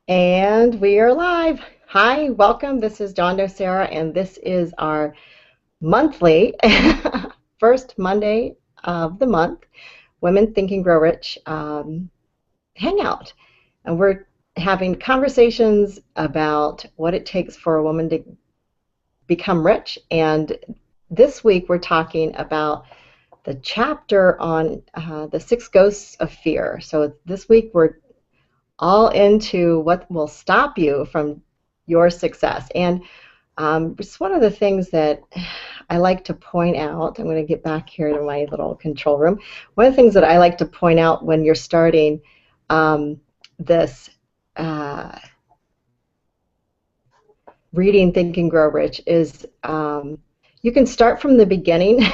And we are live. Hi, welcome. This is John Sarah, and this is our monthly, first Monday of the month, Women Think and Grow Rich Hangout. And we're having conversations about what it takes for a woman to become rich. And this week we're talking about the chapter on the six ghosts of fear. So this week we're all into what will stop you from your success. And it's one of the things that I like to point out. I'm going to get back here to my little control room. One of the things that I like to point out when you're starting this uh, reading Think and Grow Rich is you can start from the beginning,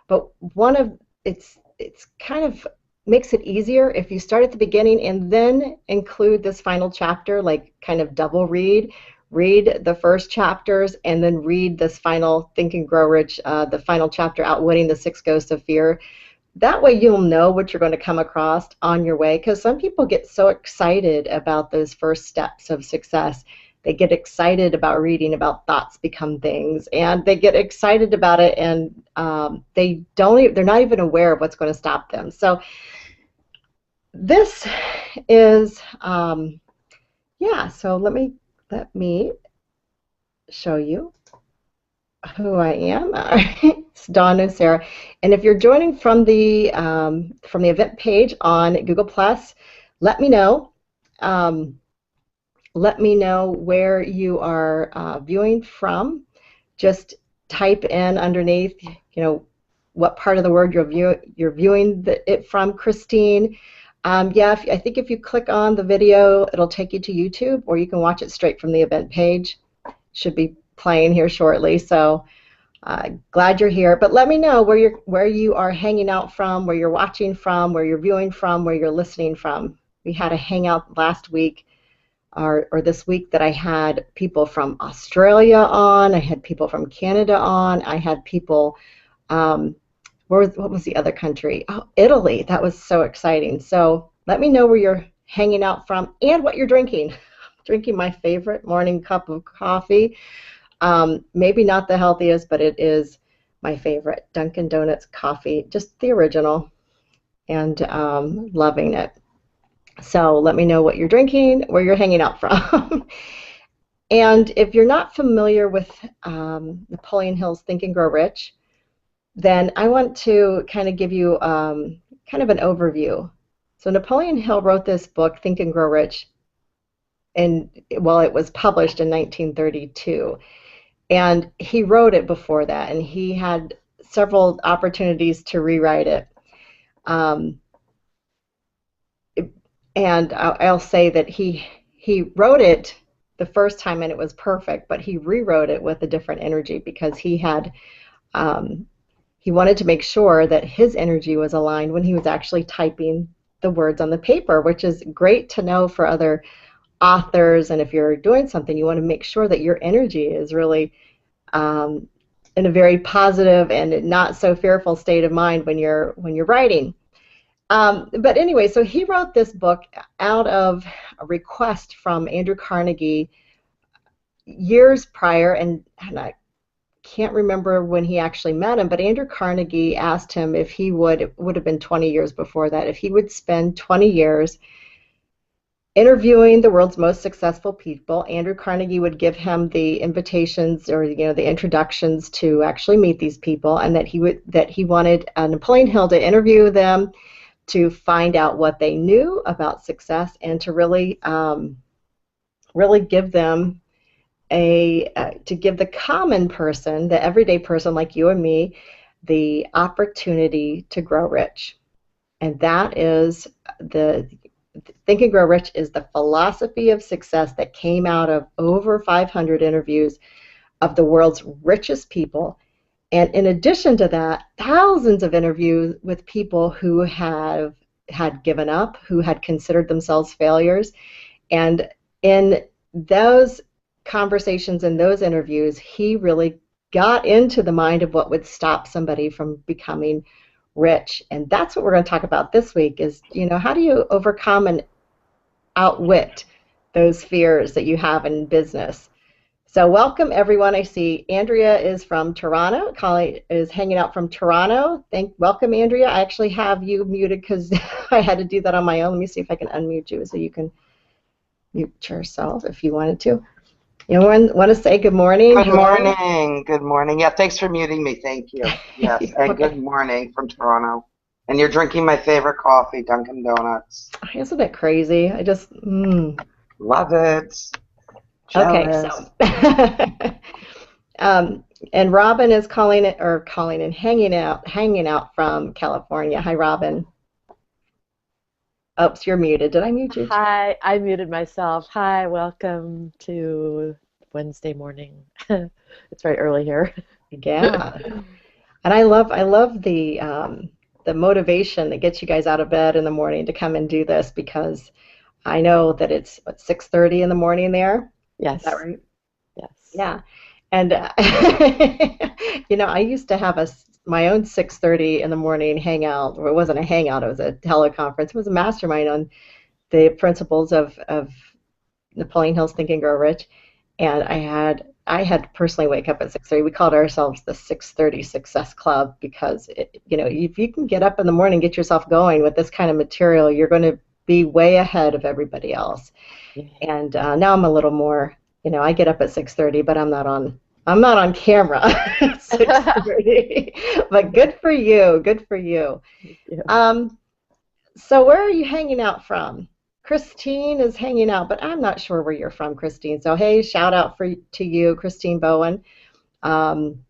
but it's kind of makes it easier if you start at the beginning and then include this final chapter, like kind of double read the first chapters and then read this final Think and Grow Rich, the final chapter, Outwitting the Six Ghosts of Fear. That way you'll know what you're going to come across on your way, because some people get so excited about those first steps of success. They get excited about reading about thoughts become things, and they get excited about it, and they're not even aware of what's going to stop them. So this is yeah, so let me show you who I am. It's Dawn Sarah, and if you're joining from the event page on Google Plus, let me know. Let me know where you are viewing from. Just type in underneath, what part of the word you're viewing it from, Christine. Yeah, I think if you click on the video, it'll take you to YouTube, or you can watch it straight from the event page. Should be playing here shortly. So glad you're here. But let me know where you are hanging out from, where you're watching from, where you're viewing from, where you're listening from. We had a hangout last week or this week that I had people from Australia on. I had people from Canada on. I had people. What was the other country? Oh, Italy. That was so exciting. So let me know where you're hanging out from and what you're drinking. Drinking my favorite morning cup of coffee. Maybe not the healthiest, but it is my favorite. Dunkin' Donuts coffee, just the original, and loving it. So let me know what you're drinking, where you're hanging out from. And if you're not familiar with Napoleon Hill's Think and Grow Rich, then I want to kind of give you kind of an overview. So Napoleon Hill wrote this book, Think and Grow Rich, and well, it was published in 1932. And he wrote it before that, and he had several opportunities to rewrite it. And I'll say that he wrote it the first time and it was perfect, but he rewrote it with a different energy because he wanted to make sure that his energy was aligned when he was actually typing the words on the paper, which is great to know for other authors. And if you're doing something, you want to make sure that your energy is really in a very positive and not so fearful state of mind when you're writing. But anyway, so he wrote this book out of a request from Andrew Carnegie years prior, and I can't remember when he actually met him, but Andrew Carnegie asked him if he it would have been 20 years before that, if he would spend 20 years interviewing the world's most successful people. Andrew Carnegie would give him the invitations or the introductions to actually meet these people, and that he wanted Napoleon Hill to interview them to find out what they knew about success and to really give them to give the common person, the everyday person like you and me, the opportunity to grow rich. And that is Think and Grow Rich is the philosophy of success that came out of over 500 interviews of the world's richest people. And in addition to that, thousands of interviews with people who had given up, who had considered themselves failures. And in those conversations and those interviews, he really got into the mind of what would stop somebody from becoming rich. And that's what we're going to talk about this week is, how do you overcome and outwit those fears that you have in business. So welcome everyone. I see Andrea is from Toronto. Colleen is hanging out from Toronto. Welcome Andrea. I actually have you muted because I had to do that on my own. Let me see if I can unmute you so you can mute yourself if you wanted to. Anyone want to say good morning? Good Hello? morning. Good morning. Yeah, thanks for muting me. Thank you. Yes, and good Okay. morning from Toronto. And you're drinking my favorite coffee, Dunkin' Donuts. Isn't it crazy? I just, Love it. Okay, Jealous. so, um, and Robin is calling and hanging out from California. Hi, Robin. Oops, you're muted. Did I mute you? Hi, I muted myself. Hi, welcome to Wednesday morning. It's very early here. Yeah. And I love the motivation that gets you guys out of bed in the morning to come and do this because I know that it's what, 6:30 in the morning there. Is that Yes, right? yes. Yeah. And I used to have my own 6:30 in the morning hangout, or it wasn't a hangout, it was a teleconference. It was a mastermind on the principles of Napoleon Hill's Think and Grow Rich. And I had to personally wake up at 6:30. We called ourselves the 6:30 Success Club because if you can get up in the morning, get yourself going with this kind of material, you're going to be way ahead of everybody else. Yeah. And now I'm a little more, I get up at 6:30, but I'm not on camera at 6:30. But good for you. Good for you. Thank you. So where are you hanging out from? Christine is hanging out, but I'm not sure where you're from, Christine. So hey, shout out to you, Christine Bowen. Um,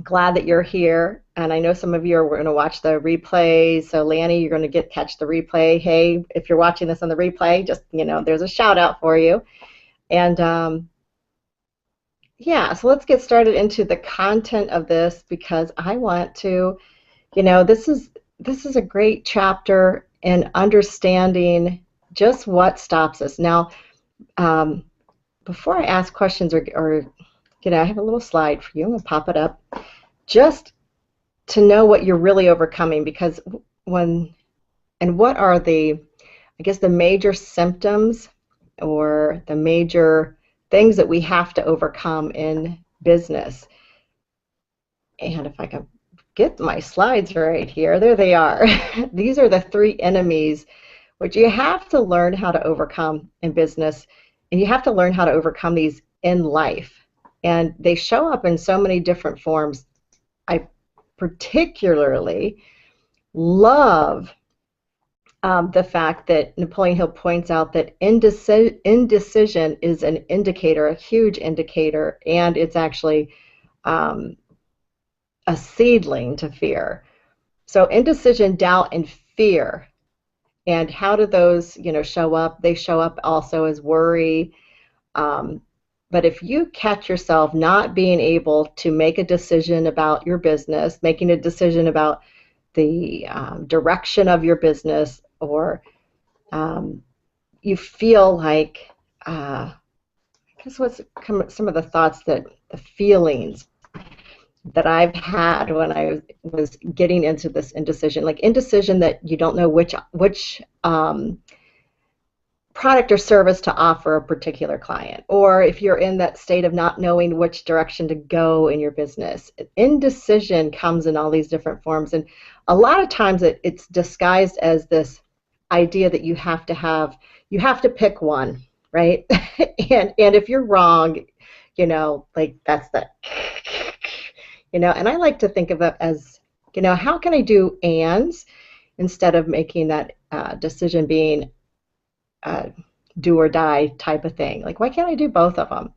Glad that you're here, and I know some of you are going to watch the replay. So Lanny, you're going to catch the replay. Hey, if you're watching this on the replay, just there's a shout out for you. And yeah, so let's get started into the content of this because I want to, this is a great chapter in understanding just what stops us. Now, um, before I ask questions I have a little slide for you. I'm going to pop it up just to know what you're really overcoming because what are I guess, the major symptoms or the major things that we have to overcome in business. And if I can get my slides right here, there they are. These are the three enemies which you have to learn how to overcome in business, and you have to learn how to overcome these in life. And they show up in so many different forms. I particularly love the fact that Napoleon Hill points out that indecision is an indicator, a huge indicator, and it's actually um, a seedling to fear. So indecision, doubt, and fear. And how do those, show up? They show up also as worry. Um, but if you catch yourself not being able to make a decision about your business, making a decision about the direction of your business, or you feel like, I guess what's some of the thoughts the feelings that I've had when I was getting into this indecision, like indecision that you don't know which product or service to offer a particular client, or if you're in that state of not knowing which direction to go in your business. Indecision comes in all these different forms, and a lot of times it's disguised as this idea that you have to pick one, right? And if you're wrong, like that's the and I like to think of it as, how can I do ands instead of making that decision being do or die type of thing. Like, why can't I do both of them?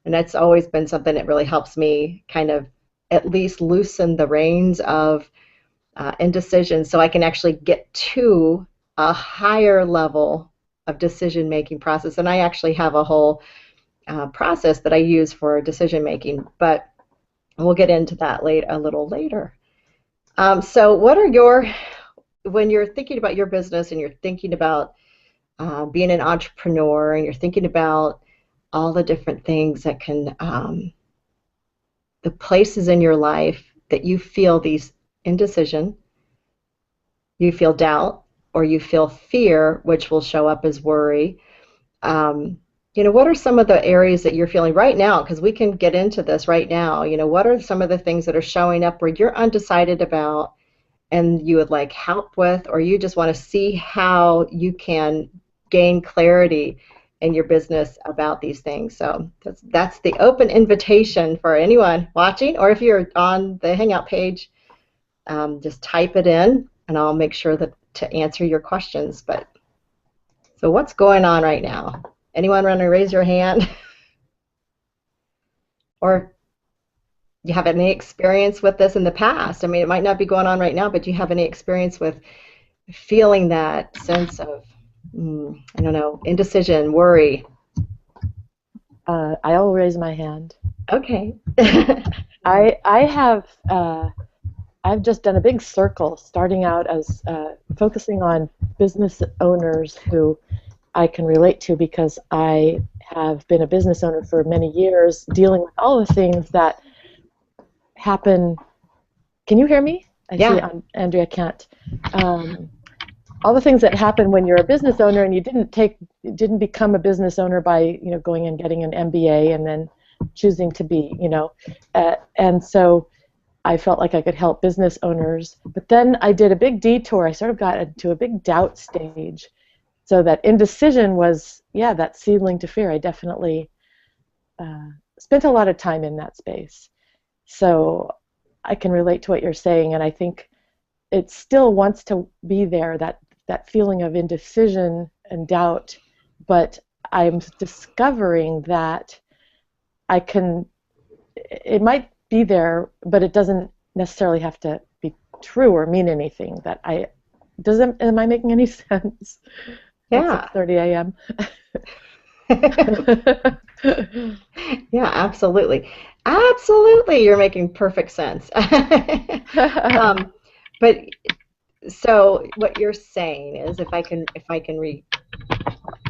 And that's always been something that really helps me kind of at least loosen the reins of indecision so I can actually get to a higher level of decision making process. And I actually have a whole process that I use for decision making, but we'll get into that a little later. So what are when you're thinking about your business and you're thinking about being an entrepreneur and you're thinking about all the different things that the places in your life that you feel these indecision, you feel doubt, or you feel fear, which will show up as worry. what are some of the areas that you're feeling right now? Because we can get into this right now. What are some of the things that are showing up where you're undecided about and you would like help with, or you just want to see how you can gain clarity in your business about these things? So that's the open invitation for anyone watching, or if you're on the Hangout page, just type it in, and I'll make sure that to answer your questions. But so what's going on right now? Anyone want to raise your hand? Or you have any experience with this in the past? I mean, it might not be going on right now, but do you have any experience with feeling that sense of, I don't know, indecision, worry? I'll raise my hand. Okay. I have I've just done a big circle, starting out as focusing on business owners who I can relate to, because I have been a business owner for many years, dealing with all the things that happen. Can you hear me? I see Andrea can't. All the things that happen when you're a business owner and you didn't become a business owner by going and getting an MBA and then choosing to be, and so I felt like I could help business owners. But then I did a big detour. I sort of got into a big doubt stage. So that indecision was, that seedling to fear. I definitely spent a lot of time in that space. So I can relate to what you're saying, and I think it still wants to be there, that feeling of indecision and doubt, but I'm discovering that it might be there, but it doesn't necessarily have to be true or mean anything. Am I making any sense? Yeah. At 6:30 a.m. Yeah, absolutely. Absolutely, you're making perfect sense. But so what you're saying is, if I can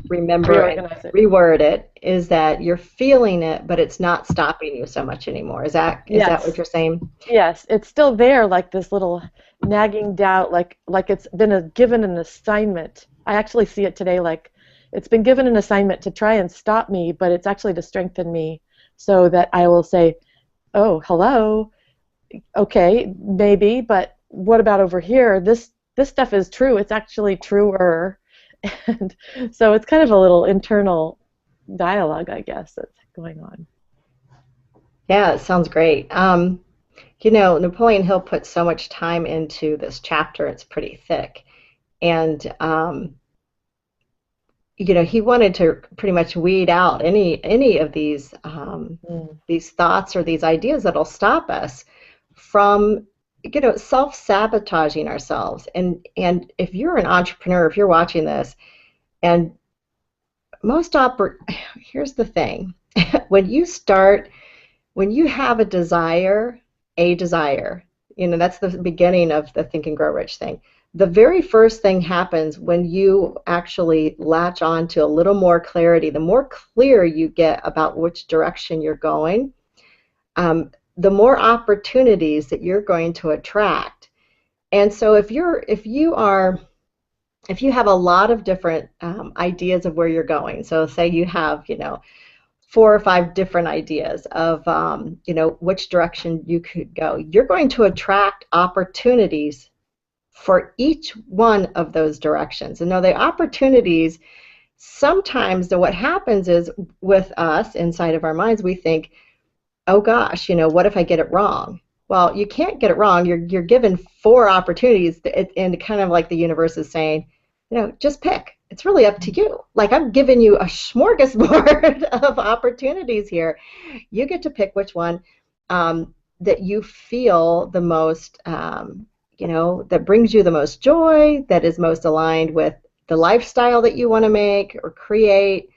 remember and reword it, is that you're feeling it, but it's not stopping you so much anymore. Is that what you're saying? Yes, it's still there, like this little nagging doubt, like it's been given an assignment. I actually see it today like it's been given an assignment to try and stop me, but it's actually to strengthen me, so that I will say, oh, hello, okay, maybe, but what about over here? This stuff is true. It's actually truer. And so it's kind of a little internal dialogue, I guess, that's going on. Yeah, it sounds great. Napoleon Hill put so much time into this chapter. It's pretty thick. And, he wanted to pretty much weed out any of these thoughts or these ideas that'll stop us from, self-sabotaging ourselves. And if you're an entrepreneur, if you're watching this, and here's the thing, when you have a desire, that's the beginning of the Think and Grow Rich thing. The very first thing happens when you actually latch on to a little more clarity. The more clear you get about which direction you're going, the more opportunities that you're going to attract. And so if you have a lot of different ideas of where you're going, so say you have 4 or 5 different ideas of which direction you could go, you're going to attract opportunities for each one of those directions. And now the opportunities, sometimes what happens is, with us inside of our minds, we think, oh gosh, what if I get it wrong? Well, you can't get it wrong. You're given 4 opportunities, and kind of like the universe is saying, just pick. It's really up to you. Like, I'm giving you a smorgasbord of opportunities here. You get to pick which one that you feel the most, that brings you the most joy, that is most aligned with the lifestyle that you want to make or create,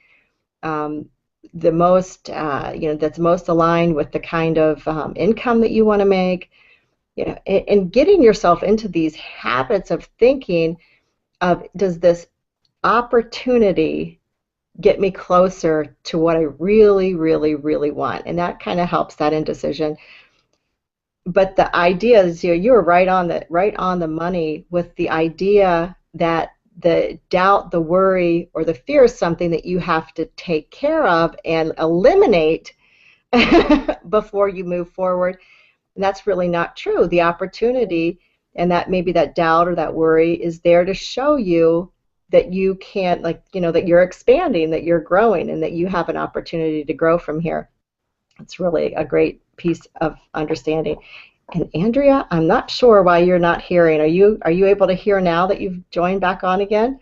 the most, that's most aligned with the kind of income that you want to make. And getting yourself into these habits of thinking of, does this opportunity get me closer to what I really, really, really want? And that kind of helps that indecision. But the idea is, you were right on the money with the idea that the doubt, the worry, or the fear is something that you have to take care of and eliminate before you move forward. And that's really not true. The opportunity and that maybe that doubt or that worry is there to show you that you can't, like, that you're expanding, that you're growing, and that you have an opportunity to grow from here. It's really a great piece of understanding. And Andrea, I'm not sure why you're not hearing. Are you able to hear now that you've joined back on again?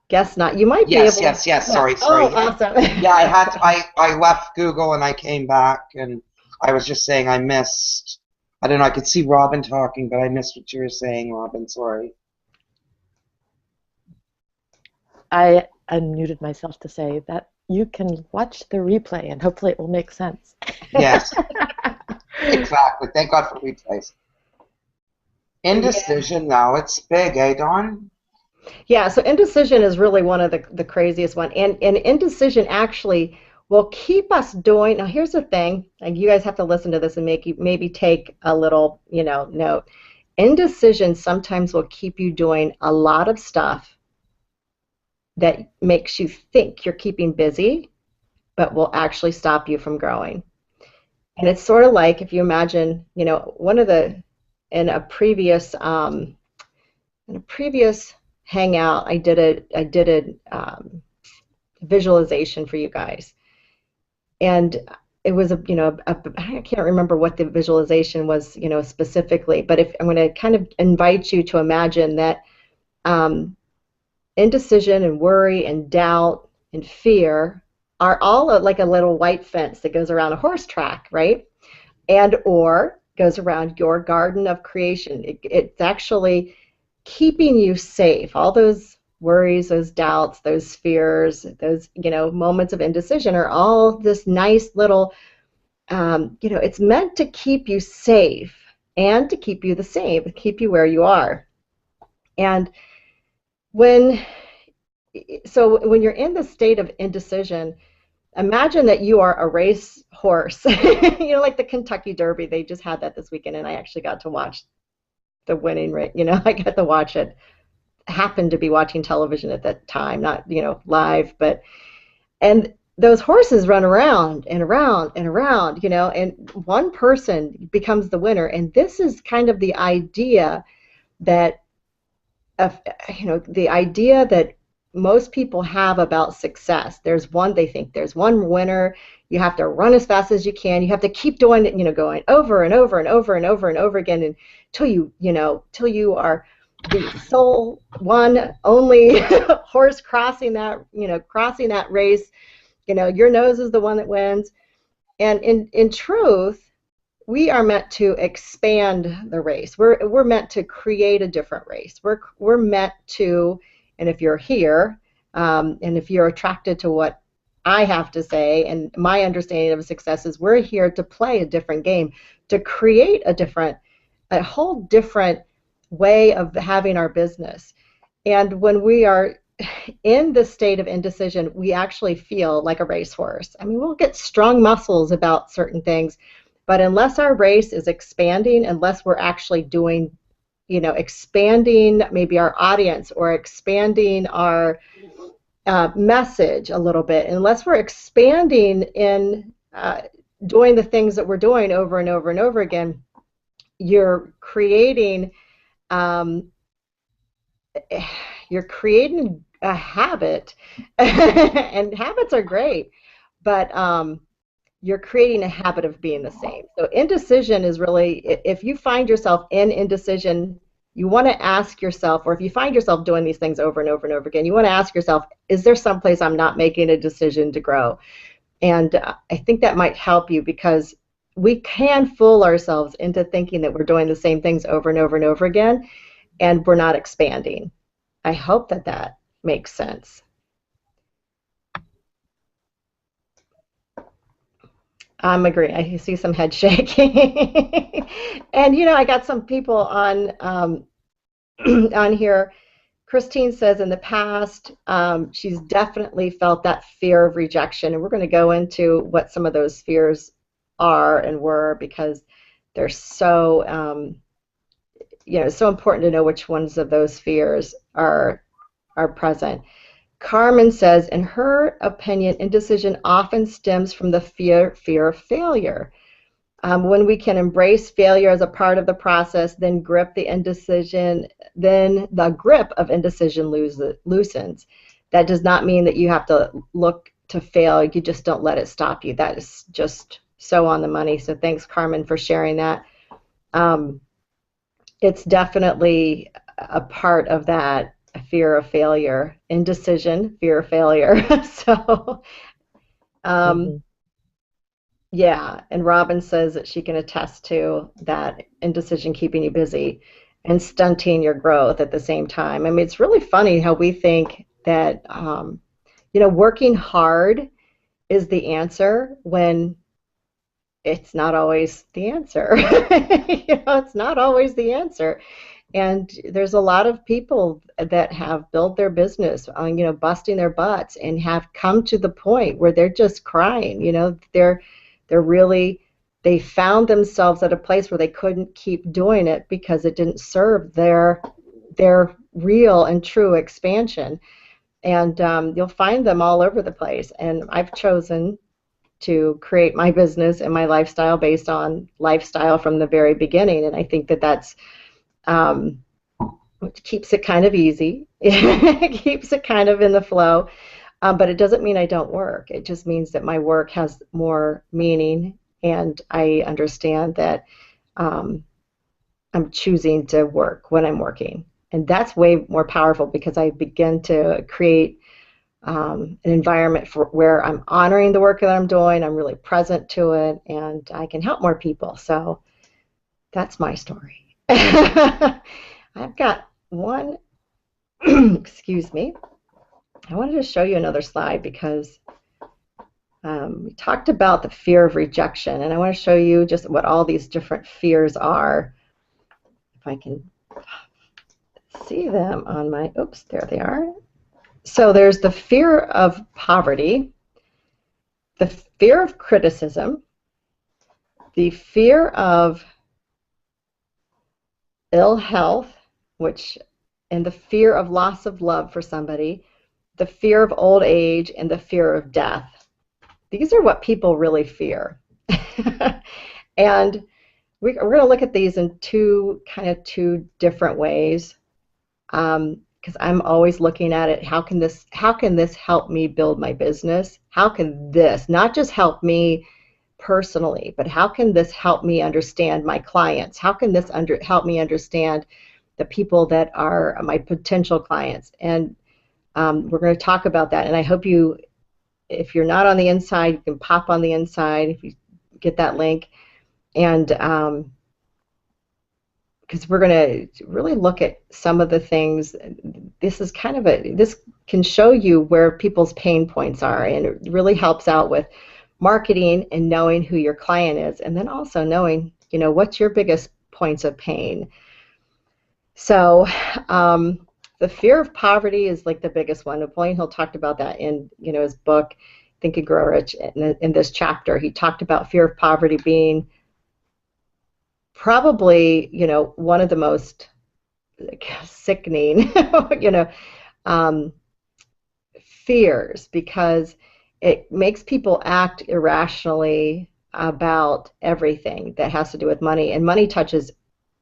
Guess not. You might be Yes, able. yes, yes. Yeah. Sorry, Oh, sorry. awesome. Yeah, I left Google and I came back and I was just saying I missed. I don't know. I could see Robin talking, but I missed what you were saying, Robin. Sorry. I unmuted myself to say that you can watch the replay and hopefully it will make sense. Yes, exactly. Thank God for replays. Yeah. Indecision, now it's big, eh, Dawn? Yeah, so indecision is really one of the craziest one. And indecision actually will keep us doing. Now, here's the thing, and you guys have to listen to this and maybe take a little, note. Indecision sometimes will keep you doing a lot of stuff that makes you think you're keeping busy, but will actually stop you from growing. And it's sort of like if you imagine, in a previous hangout, I did a visualization for you guys, and it was I can't remember what the visualization was, specifically, but if I'm going to kind of invite you to imagine that indecision and worry and doubt and fear are all like a little white fence that goes around a horse track, right? And or goes around your garden of creation. It's actually keeping you safe. All those worries, those doubts, those fears, those moments of indecision are all this nice little, it's meant to keep you safe and to keep you the same, keep you where you are. And when you're in the state of indecision, imagine that you are a race horse, like the Kentucky Derby. They just had that this weekend, and I actually got to watch the winning race. I got to watch it. Happened to be watching television at that time, not live, and those horses run around and around and around, and one person becomes the winner. And this is kind of the idea that the idea that most people have about success. They think there's one winner. You have to run as fast as you can. You have to keep doing it, going over and over and over and over and over again until you are the sole one only horse crossing that race. Your nose is the one that wins. And in truth, we are meant to expand the race. We're meant to create a different race. We're meant to, and if you're here, and if you're attracted to what I have to say and my understanding of success is, we're here to play a different game, to create a whole different way of having our business. And when we are in the state of indecision, we actually feel like a racehorse. I mean, we'll get strong muscles about certain things, but unless our race is expanding, unless we're actually doing, expanding maybe our audience or expanding our message a little bit, unless we're expanding in doing the things that we're doing over and over and over again, you're creating a habit, and habits are great, but you're creating a habit of being the same. So indecision is really, if you find yourself in indecision, you want to ask yourself, or if you find yourself doing these things over and over and over again, you want to ask yourself, is there someplace I'm not making a decision to grow? And I think that might help you, because we can fool ourselves into thinking that we're doing the same things over and over and over again, and we're not expanding. I hope that makes sense. I'm agreeing. I see some head shaking. And I got some people on on here. Christine says in the past, she's definitely felt that fear of rejection, and we're going to go into what some of those fears are and were, because they're so it's so important to know which ones of those fears are present. Carmen says, in her opinion, indecision often stems from the fear of failure. When we can embrace failure as a part of the process, then the grip of indecision loosens. That does not mean that you have to look to fail. You just don't let it stop you. That is just so on the money. So thanks, Carmen, for sharing that. It's definitely a part of that fear of failure, indecision, fear of failure. So, yeah, and Robin says that she can attest to that indecision keeping you busy and stunting your growth at the same time. I mean, it's really funny how we think that, working hard is the answer when it's not always the answer. It's not always the answer. And there's a lot of people that have built their business on, busting their butts and have come to the point where they're just crying. They found themselves at a place where they couldn't keep doing it because it didn't serve their real and true expansion. And you'll find them all over the place. And I've chosen to create my business and my lifestyle based on lifestyle from the very beginning. And I think that that's which keeps it kind of easy. It keeps it kind of in the flow. But it doesn't mean I don't work. It just means that my work has more meaning, and I understand that I'm choosing to work when I'm working. And that's way more powerful because I begin to create an environment where I'm honoring the work that I'm doing, I'm really present to it, and I can help more people. So that's my story. I've got one, excuse me. I wanted to show you another slide because we talked about the fear of rejection, and I want to show you just what all these different fears are. If I can see them on my, oops, there they are. So there's the fear of poverty, the fear of criticism, the fear of ill health, and the fear of loss of love for somebody, the fear of old age, and the fear of death. These are what people really fear. And we're going to look at these in two different ways. Because I'm always looking at it, how can this help me build my business? How can this not just help me personally, but how can this help me understand my clients? How can this help me understand the people that are my potential clients? And we're going to talk about that. And I hope if you're not on the inside, you can pop on the inside if you get that link. And because we're going to really look at some of the things. This is this can show you where people's pain points are, and it really helps out with marketing and knowing who your client is, and then also knowing, what's your biggest points of pain. So the fear of poverty is like the biggest one. Napoleon Hill talked about that in his book, Think and Grow Rich. In this chapter, he talked about fear of poverty being probably, one of the most sickening, fears, because it makes people act irrationally about everything that has to do with money, and money touches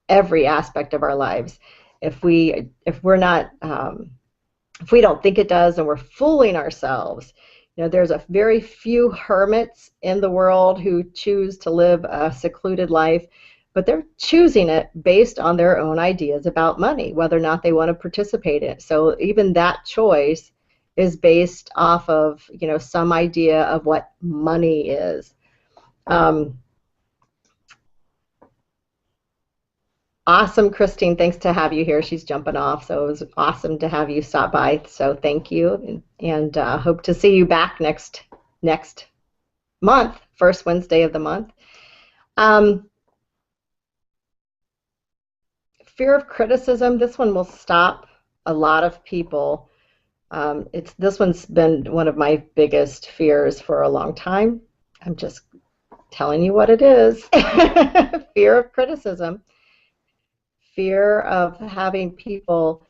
every aspect of our lives. If we don't think it does, and we're fooling ourselves. There's a very few hermits in the world who choose to live a secluded life, but they're choosing it based on their own ideas about money, whether or not they want to participate in it. So even that choice is based off of, some idea of what money is. Awesome, Christine. Thanks to have you here. She's jumping off, so it was awesome to have you stop by. So thank you, and hope to see you back next month, first Wednesday of the month. Fear of criticism. This one will stop a lot of people. This one's been one of my biggest fears for a long time. I'm just telling you what it is. Fear of criticism. fear of having people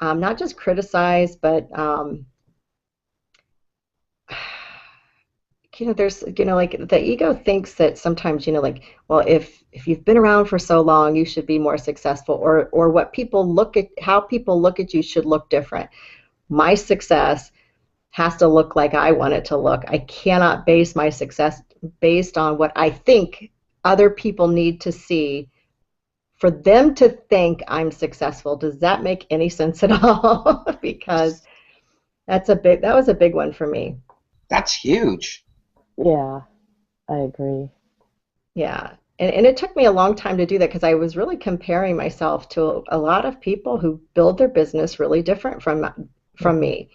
not just criticize, but there's, like the ego thinks that sometimes, like, well, if you've been around for so long, you should be more successful, or what people look at, how people look at you should look different. My success has to look like I want it to look. I cannot base my success based on what I think other people need to see for them to think I'm successful. Does that make any sense at all? Because that was a big one for me. That's huge. Yeah, I agree. Yeah. And it took me a long time to do that because I was really comparing myself to a lot of people who build their business really different from me.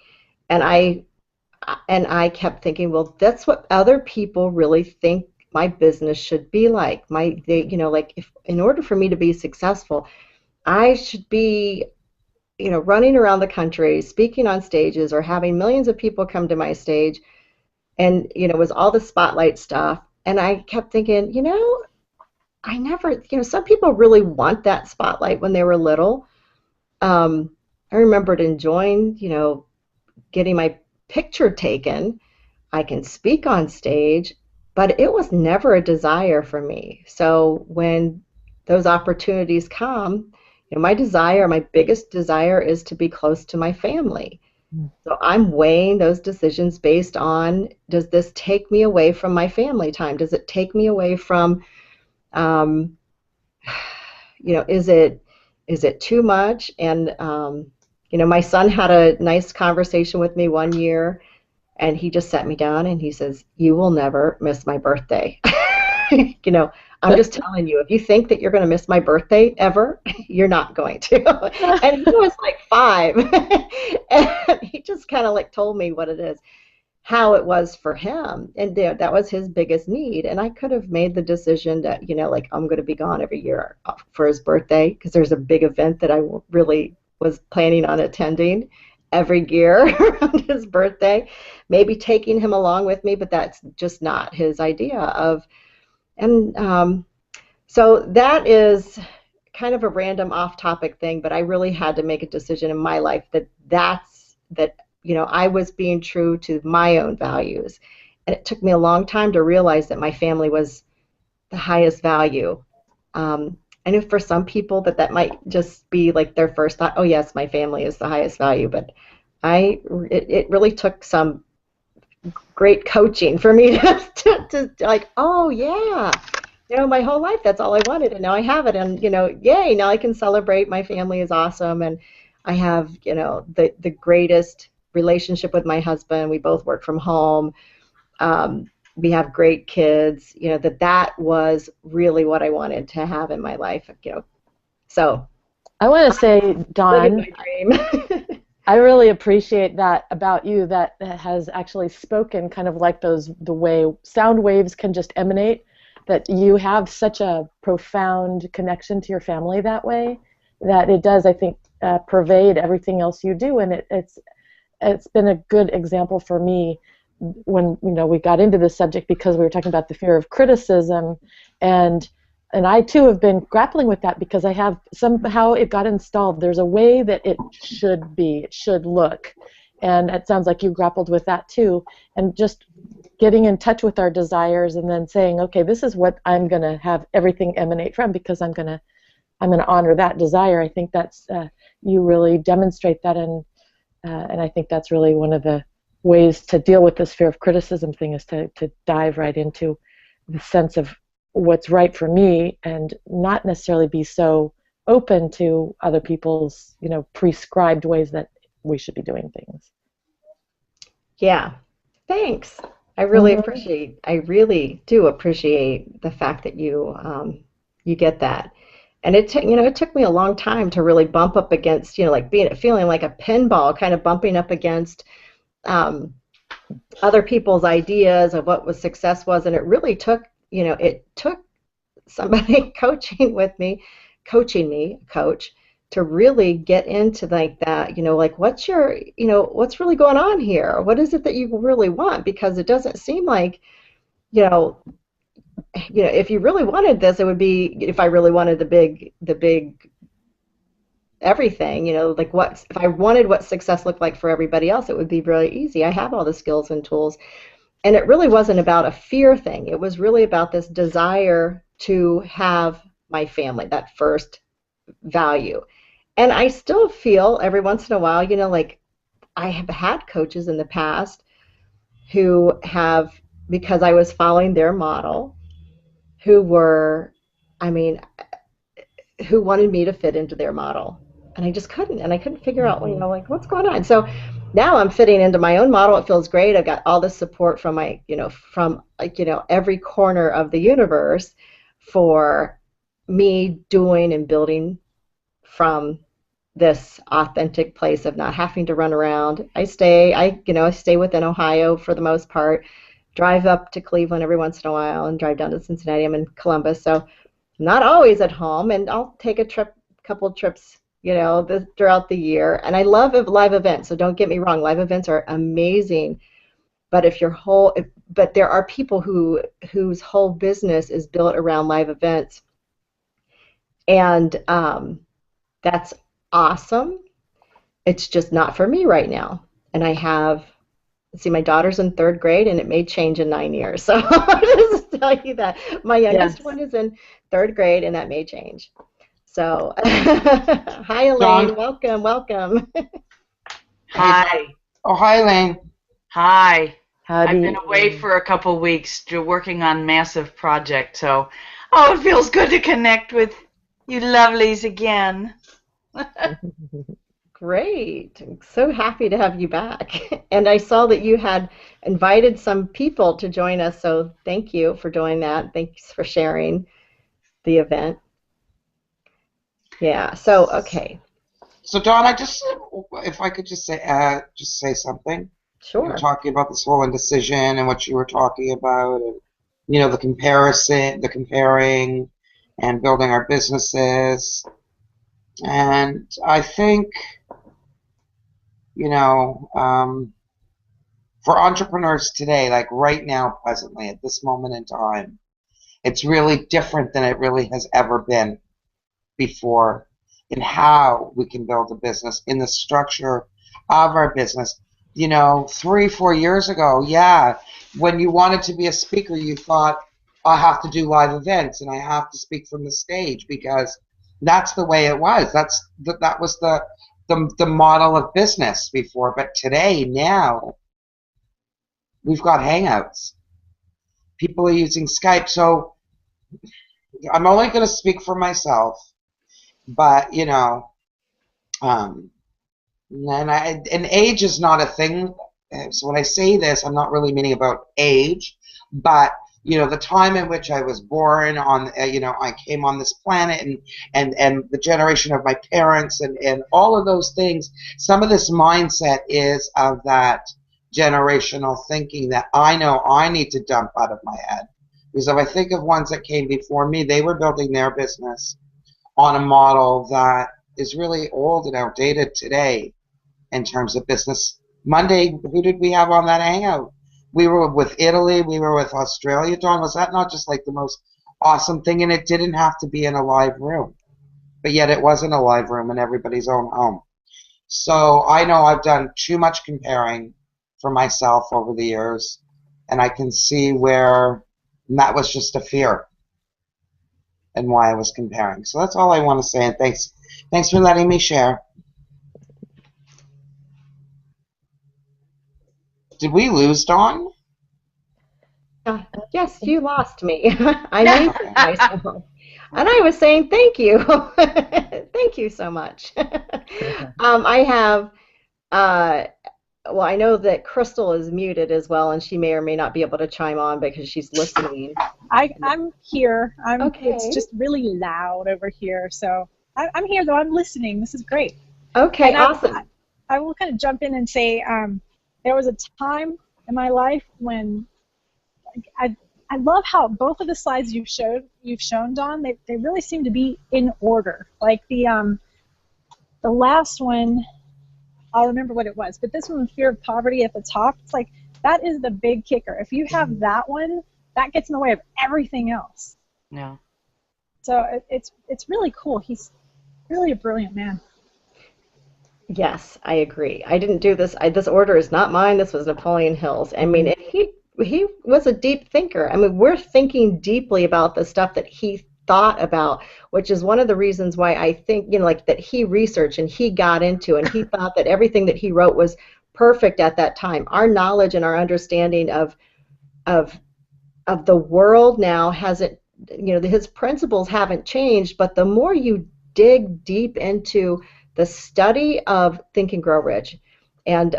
And I kept thinking, well, that's what other people really think my business should be like. Like, if in order for me to be successful, I should be, running around the country, speaking on stages, or having millions of people come to my stage, and it was all the spotlight stuff. And I kept thinking, I never, some people really want that spotlight when they were little. I remembered enjoying, getting my picture taken. I can speak on stage, but it was never a desire for me. So when those opportunities come, my biggest desire is to be close to my family. So I'm weighing those decisions based on, does this take me away from my family time? Does it take me away from, um, is it too much? And my son had a nice conversation with me one year, and he just sat me down and he says, "You will never miss my birthday." I'm just telling you, if you think that you're going to miss my birthday ever, you're not going to. And he was like 5. And he just kind of like told me what it is, how it was for him. And that was his biggest need. And I could have made the decision that, like, I'm going to be gone every year for his birthday because there's a big event that I really was planning on attending every year around his birthday, maybe taking him along with me, but that's just not his idea of. And so that is kind of a random off-topic thing, but I really had to make a decision in my life that I was being true to my own values. And it took me a long time to realize that my family was the highest value. I know for some people that might just be like their first thought, oh yes, my family is the highest value, but it really took some great coaching for me to like, oh yeah, my whole life that's all I wanted, and now I have it, and yay, now I can celebrate. My family is awesome, and I have the greatest relationship with my husband. We both work from home. We have great kids. That was really what I wanted to have in my life. So I want to say, living Dawn, my dream. I really appreciate that about you, that has actually spoken kind of like the way sound waves can just emanate, that you have such a profound connection to your family that way, that it does, I think, pervade everything else you do. And it's been a good example for me when we got into this subject, because we were talking about the fear of criticism, and I too have been grappling with that because I have somehow it got installed. There's a way that it should be, it should look, and it sounds like you grappled with that too. And just getting in touch with our desires and then saying, okay, this is what I'm going to have everything emanate from, because I'm going to honor that desire. I think that's you really demonstrate that, and I think that's really one of the ways to deal with this fear of criticism thing, is to dive right into the sense of what's right for me and not necessarily be so open to other people's prescribed ways that we should be doing things. Yeah, thanks. I really do appreciate the fact that you get that. And it took me a long time to really bump up against, like feeling like a pinball, kind of bumping up against other people's ideas of what success was. And it really took, it took somebody coaching me, coach, to really get into like that, like what's really going on here? What is it that you really want? Because it doesn't seem like, if you really wanted this, it would be, if I really wanted the big everything, like what if I wanted what success looked like for everybody else, it would be really easy. I have all the skills and tools. And it really wasn't about a fear thing. It was really about this desire to have my family, that first value. And I still feel every once in a while, like I have had coaches in the past who have, because I was following their model, who were, I mean, who wanted me to fit into their model. And I just couldn't. And I couldn't figure out, like, what's going on? So now I'm fitting into my own model. It feels great. I've got all the support from from every corner of the universe for me doing and building from this authentic place of not having to run around. I stay within Ohio for the most part, drive up to Cleveland every once in a while and drive down to Cincinnati. I'm in Columbus, so I'm not always at home, and I'll take a couple of trips, throughout the year. And I love live events, so don't get me wrong, live events are amazing. But but there are people whose whole business is built around live events, and that's awesome. It's just not for me right now. And my daughter's in third grade, and it may change in 9 years. So I'll just tell you that. My youngest one is in third grade, and that may change. So, hi, Elaine. Dawn. Welcome. Hi. Oh, hi, Elaine. Hi. Howdy. I've been away for a couple weeks working on massive project, so it feels good to connect with you lovelies again. Great. I'm so happy to have you back. And I saw that you had invited some people to join us, so thank you for doing that. Thanks for sharing the event. Yeah, so, okay. So, Dawn, if I could just say something. Sure. You're talking about this whole indecision and what you were talking about, and the comparing, and building our businesses. And I think, for entrepreneurs today, like right now, presently, at this moment in time, it's really different than it really has ever been before in how we can build a business, in the structure of our business. 3-4 years ago, when you wanted to be a speaker, you thought, I have to do live events and I have to speak from the stage because that's the way it was. That was the model of business before. But today, now, we've got Hangouts. People are using Skype. So I'm only going to speak for myself, but and age is not a thing. So when I say this, I'm not really meaning about age, but the time in which I was born on, I came on this planet, and the generation of my parents, and all of those things. Some of this mindset is of that generational thinking that I know I need to dump out of my head. Because if I think of ones that came before me, they were building their business on a model that is really old and outdated today in terms of business. Monday, who did we have on that Hangout? We were with Italy, we were with Australia. Dawn, was that not just like the most awesome thing? And it didn't have to be in a live room, but yet it was in a live room in everybody's own home. So I know I've done too much comparing for myself over the years, and I can see where that was just a fear and why I was comparing. So that's all I want to say, and thanks for letting me share. Did we lose Dawn? Yes, you lost me. I muted myself. And I was saying thank you. Thank you so much. I have, well, I know that Crystal is muted as well, and she may or may not be able to chime on because she's listening. I'm here. Okay. It's just really loud over here. So I'm here, though. I'm listening. This is great. Okay, and awesome. I will kind of jump in and say there was a time in my life when I love how both of the slides you've shown, Dawn, they really seem to be in order. Like the last one, I'll remember what it was, but this one, fear of poverty at the top, it's like that is the big kicker. If you have that one, that gets in the way of everything else. Yeah. So it's really cool. He's really a brilliant man. Yes, I agree. I didn't do this. This order is not mine. This was Napoleon Hill's. I mean, and he was a deep thinker. I mean, we're thinking deeply about the stuff that he thought about, which is one of the reasons why I think, like that he researched and he got into and he thought that everything that he wrote was perfect at that time. Our knowledge and our understanding of of the world now hasn't, his principles haven't changed, but the more you dig deep into the study of Think and Grow Rich and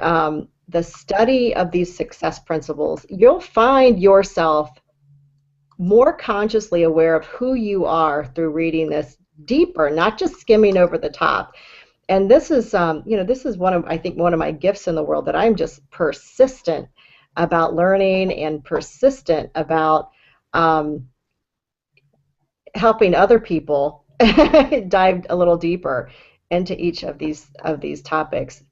the study of these success principles, you'll find yourself more consciously aware of who you are through reading this deeper, not just skimming over the top. And this is, this is I think one of my gifts in the world, that I'm just persistent about learning and persistent about helping other people dive a little deeper into each of these topics.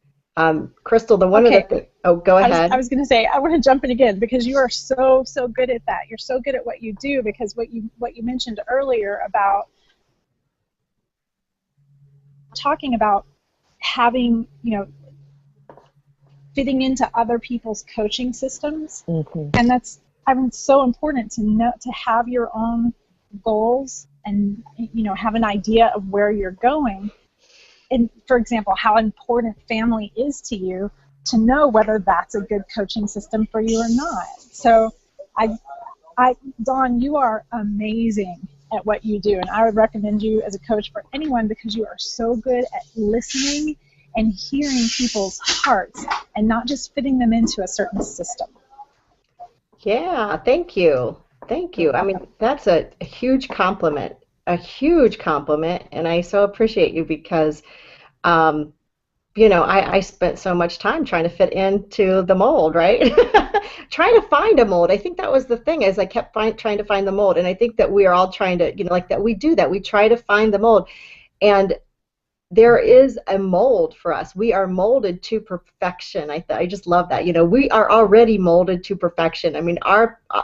Crystal, the one Okay. of the oh, go ahead. I was going to say, I want to jump in again because you are so good at that. You're so good at what you do, because what you mentioned earlier about talking about having, fitting into other people's coaching systems, and that's, I mean, so important to know, to have your own goals and have an idea of where you're going. And for example, how important family is to you, to know whether that's a good coaching system for you or not. So Dawn, you are amazing at what you do, and I would recommend you as a coach for anyone, because you are so good at listening and hearing people's hearts and not just fitting them into a certain system. Yeah, thank you. Thank you. I mean, that's a huge compliment, and I so appreciate you because I spent so much time trying to fit into the mold, right? Trying to find a mold. I think that was the thing, is I kept trying to find the mold. And I think that we are all trying to, like that we do that. We try to find the mold. And there is a mold for us. We are molded to perfection. I just love that. We are already molded to perfection. I mean,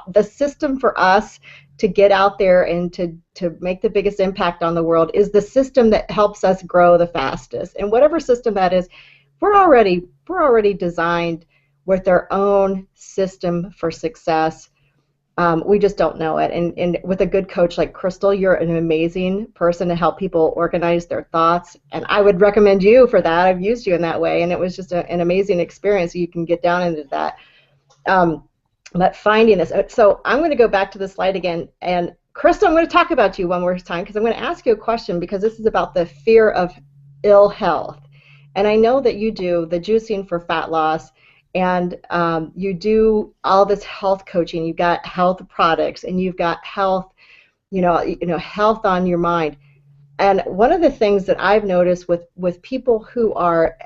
the system for us to get out there and to make the biggest impact on the world is the system that helps us grow the fastest. And whatever system that is, we're already designed with our own system for success. We just don't know it. And with a good coach like Crystal, you're an amazing person to help people organize their thoughts. And I would recommend you for that. I've used you in that way, and it was just an amazing experience. So you can get down into that. But finding this. So I'm going to go back to the slide again. And Crystal, I'm going to talk about you one more time, because I'm going to ask you a question, because this is about the fear of ill health. And I know that you do the juicing for fat loss, and you do all this health coaching. You've got health products, and you've got health, health on your mind. And one of the things that I've noticed with people who are,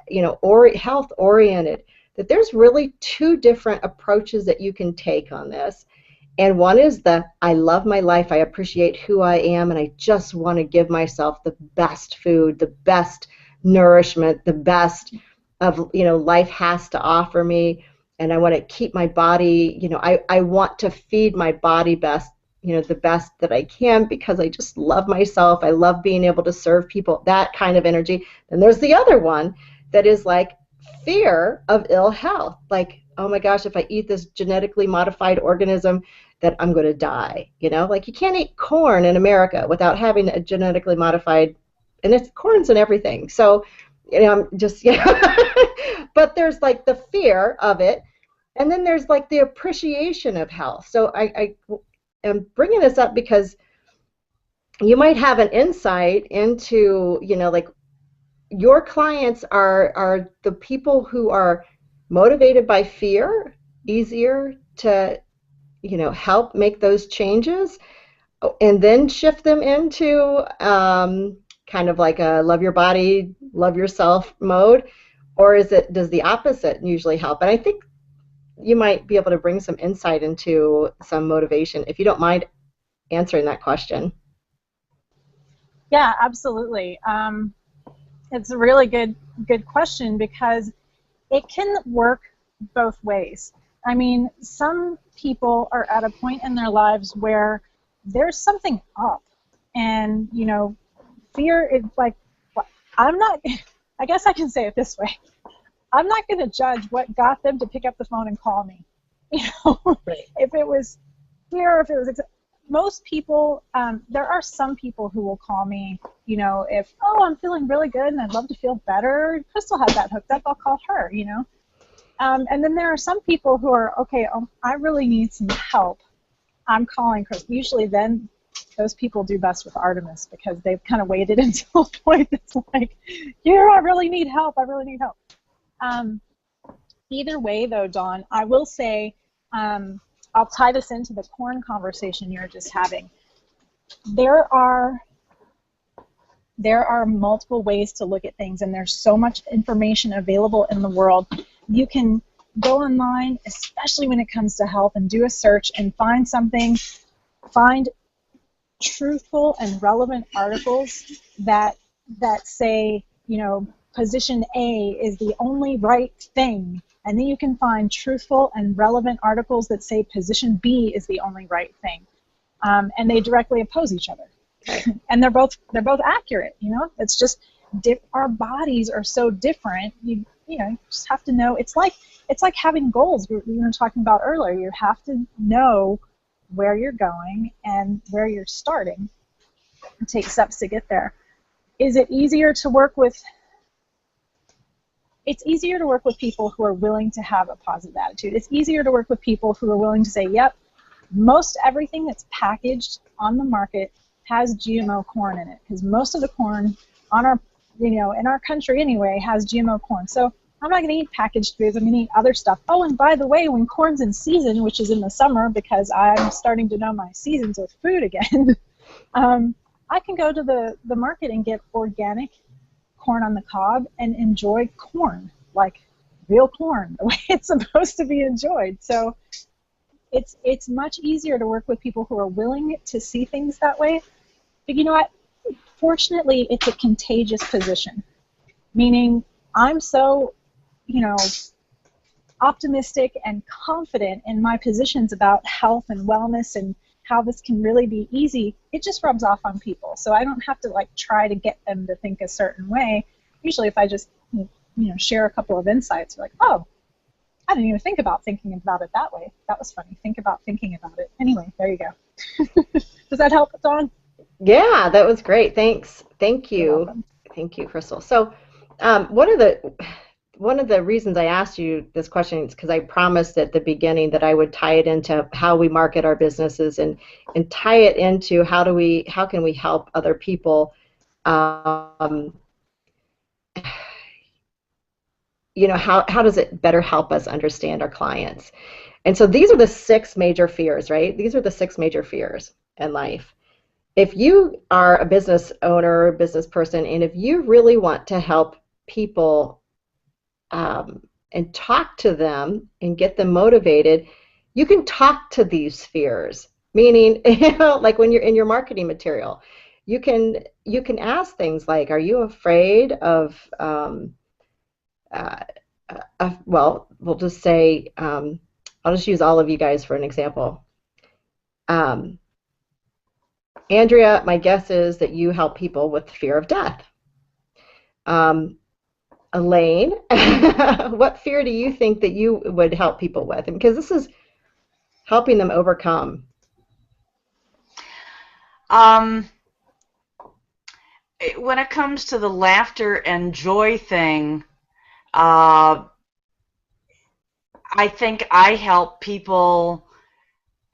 health oriented, that there's really two different approaches that you can take on this. And one is I love my life, I appreciate who I am, and I just want to give myself the best food, the best nourishment, the best of life has to offer me, and I want to keep my body, I want to feed my body the best that I can, because I just love myself. I love being able to serve people, that kind of energy. And there's the other one that is like fear of ill health, like, oh my gosh, if I eat this genetically modified organism, that I'm going to die. Like, you can't eat corn in America without having a genetically modified, and it's corn's in everything. So just but there's like the fear of it, and then there's like the appreciation of health. So I am bringing this up because you might have an insight into, like, your clients are the people who are motivated by fear, easier to help make those changes, and then shift them into kind of like a love your body, love yourself mode, or does the opposite usually help? And I think you might be able to bring some insight into some motivation, if you don't mind answering that question. Yeah, absolutely. It's a really good question, because it can work both ways. I mean, some people are at a point in their lives where there's something up, and fear is like, I'm not I guess I can say it this way. I'm not going to judge what got them to pick up the phone and call me. Right. If it was fear, if it was most people, there are some people who will call me, if, oh, I'm feeling really good and I'd love to feel better. Crystal has that hooked up, I'll call her, And then there are some people who are, okay, I really need some help. I'm calling Crystal. Usually then those people do best with Artemis because they've kind of waited until a point that's like, I really need help. I really need help. Either way, though, Dawn, I will say, I'll tie this into the corn conversation you were just having. There are multiple ways to look at things, and there's so much information available in the world. You can go online, especially when it comes to health, and do a search and find truthful and relevant articles that say, position A is the only right thing. And then you can find truthful and relevant articles that say position B is the only right thing. And they directly oppose each other. And they're both accurate, It's just our bodies are so different. You just have to know. It's like having goals we were talking about earlier. You have to know where you're going and where you're starting and take steps to get there. Is it easier to work with? It's easier to work with people who are willing to have a positive attitude. It's easier to work with people who are willing to say, yep, most everything that's packaged on the market has GMO corn in it, because most of the corn on our, in our country anyway, has GMO corn. So I'm not going to eat packaged foods. I'm going to eat other stuff. Oh, and by the way, when corn's in season, which is in the summer, because I'm starting to know my seasons with food again, I can go to the market and get organic corn on the cob and enjoy corn, like real corn, the way it's supposed to be enjoyed. So it's much easier to work with people who are willing to see things that way. But you know what? Fortunately, it's a contagious position, meaning I'm so, optimistic and confident in my positions about health and wellness and how this can really be easy. It just rubs off on people. So I don't have to try to get them to think a certain way. Usually if I just share a couple of insights, like, oh, I didn't even think about thinking about it that way. That was funny. Think about thinking about it. Anyway, there you go. Does that help, Dawn? Yeah, that was great. Thanks. Thank you. Thank you, Crystal. So one of the reasons I asked you this question is because I promised at the beginning that I would tie it into how we market our businesses and tie it into how can we help other people, how does it better help us understand our clients? And so these are the 6 major fears, right? These are the 6 major fears in life. If you are a business owner, business person, and if you really want to help people and talk to them and get them motivated, you can talk to these fears. Meaning, like when you're in your marketing material, you can ask things like, "Are you afraid of?" Well, we'll just say, I'll just use all of you guys for an example. Andrea, my guess is that you help people with fear of death. Elaine, what fear do you think that you would help people with? And because this is helping them overcome. When it comes to the laughter and joy thing, I think I help people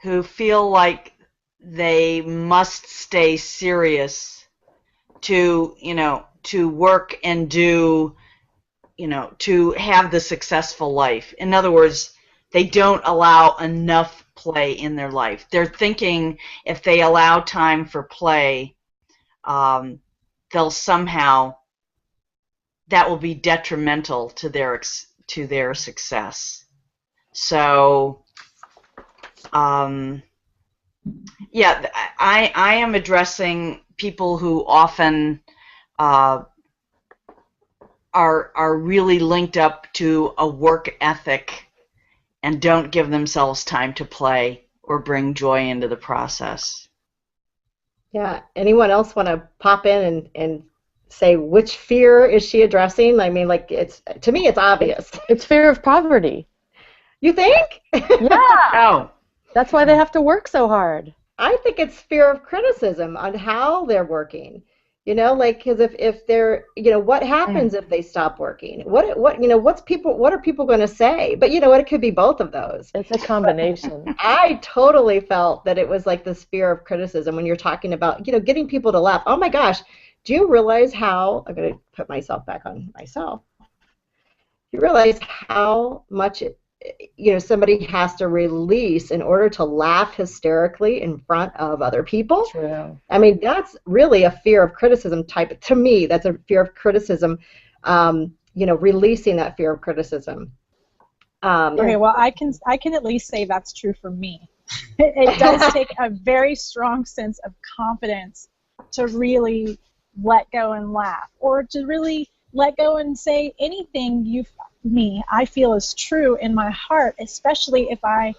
who feel like they must stay serious to work and do, to have the successful life. In other words, they don't allow enough play in their life. They're thinking if they allow time for play, they'll somehow, that will be detrimental to their success. So, yeah, I am addressing people who often are really linked up to a work ethic and don't give themselves time to play or bring joy into the process. Yeah. Anyone else want to pop in and say which fear is she addressing. I mean, like, it's, to me, it's obvious. It's fear of poverty. You think? Yeah. Oh. That's why they have to work so hard. I think it's fear of criticism on how they're working. You know, like, because if they're, you know, what happens if they stop working? What you know, what are people going to say? But you know what, it could be both of those. It's a combination. I totally felt that it was like this fear of criticism when you're talking about, you know, getting people to laugh. Oh my gosh, do you realize how, I'm going to put myself back on myself. You realize how much you know, somebody has to release in order to laugh hysterically in front of other people. True. I mean, that's really a fear of criticism type. To me, that's a fear of criticism. You know, releasing that fear of criticism. Okay, well, I can at least say that's true for me. It does take a very strong sense of confidence to really let go and laugh, or to really let go and say anything I feel is true in my heart, especially if I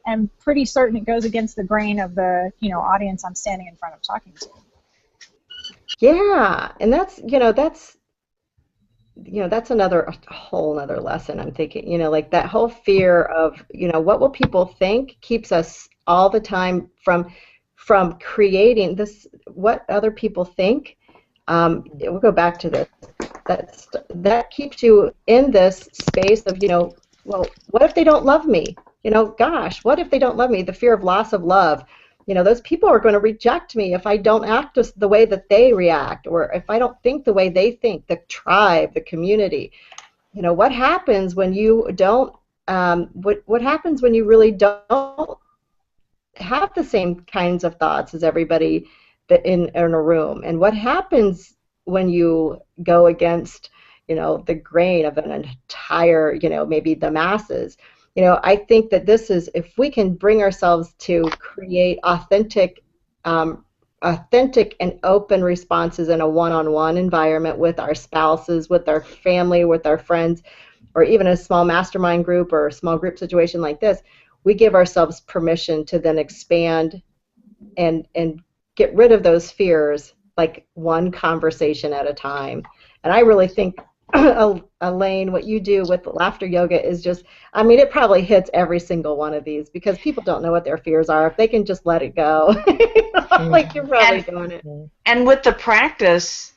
am pretty certain it goes against the grain of the, you know, audience I'm standing in front of talking to. Yeah, and that's, you know, that's a whole other lesson. I'm thinking, you know, like that whole fear of, you know, what will people think keeps us all the time from creating this, what other people think. We'll go back to this. That keeps you in this space of, you know, well, what if they don't love me? You know, gosh, what if they don't love me? The fear of loss of love. You know, those people are going to reject me if I don't act the way that they react, or if I don't think the way they think, the tribe, the community. You know, what happens when you don't, what happens when you really don't have the same kinds of thoughts as everybody that in a room? And what happens when you go against, you know, the grain of an entire, you know, maybe the masses? You know, I think that this is, if we can bring ourselves to create authentic and open responses in a one-on-one environment with our spouses, with our family, with our friends, or even a small mastermind group or a small group situation like this, we give ourselves permission to then expand and get rid of those fears, like one conversation at a time. And I really think, Elaine, what you do with laughter yoga is just, I mean, it probably hits every single one of these, because people don't know what their fears are. If they can just let it go, like, you're probably doing it. And with the practice,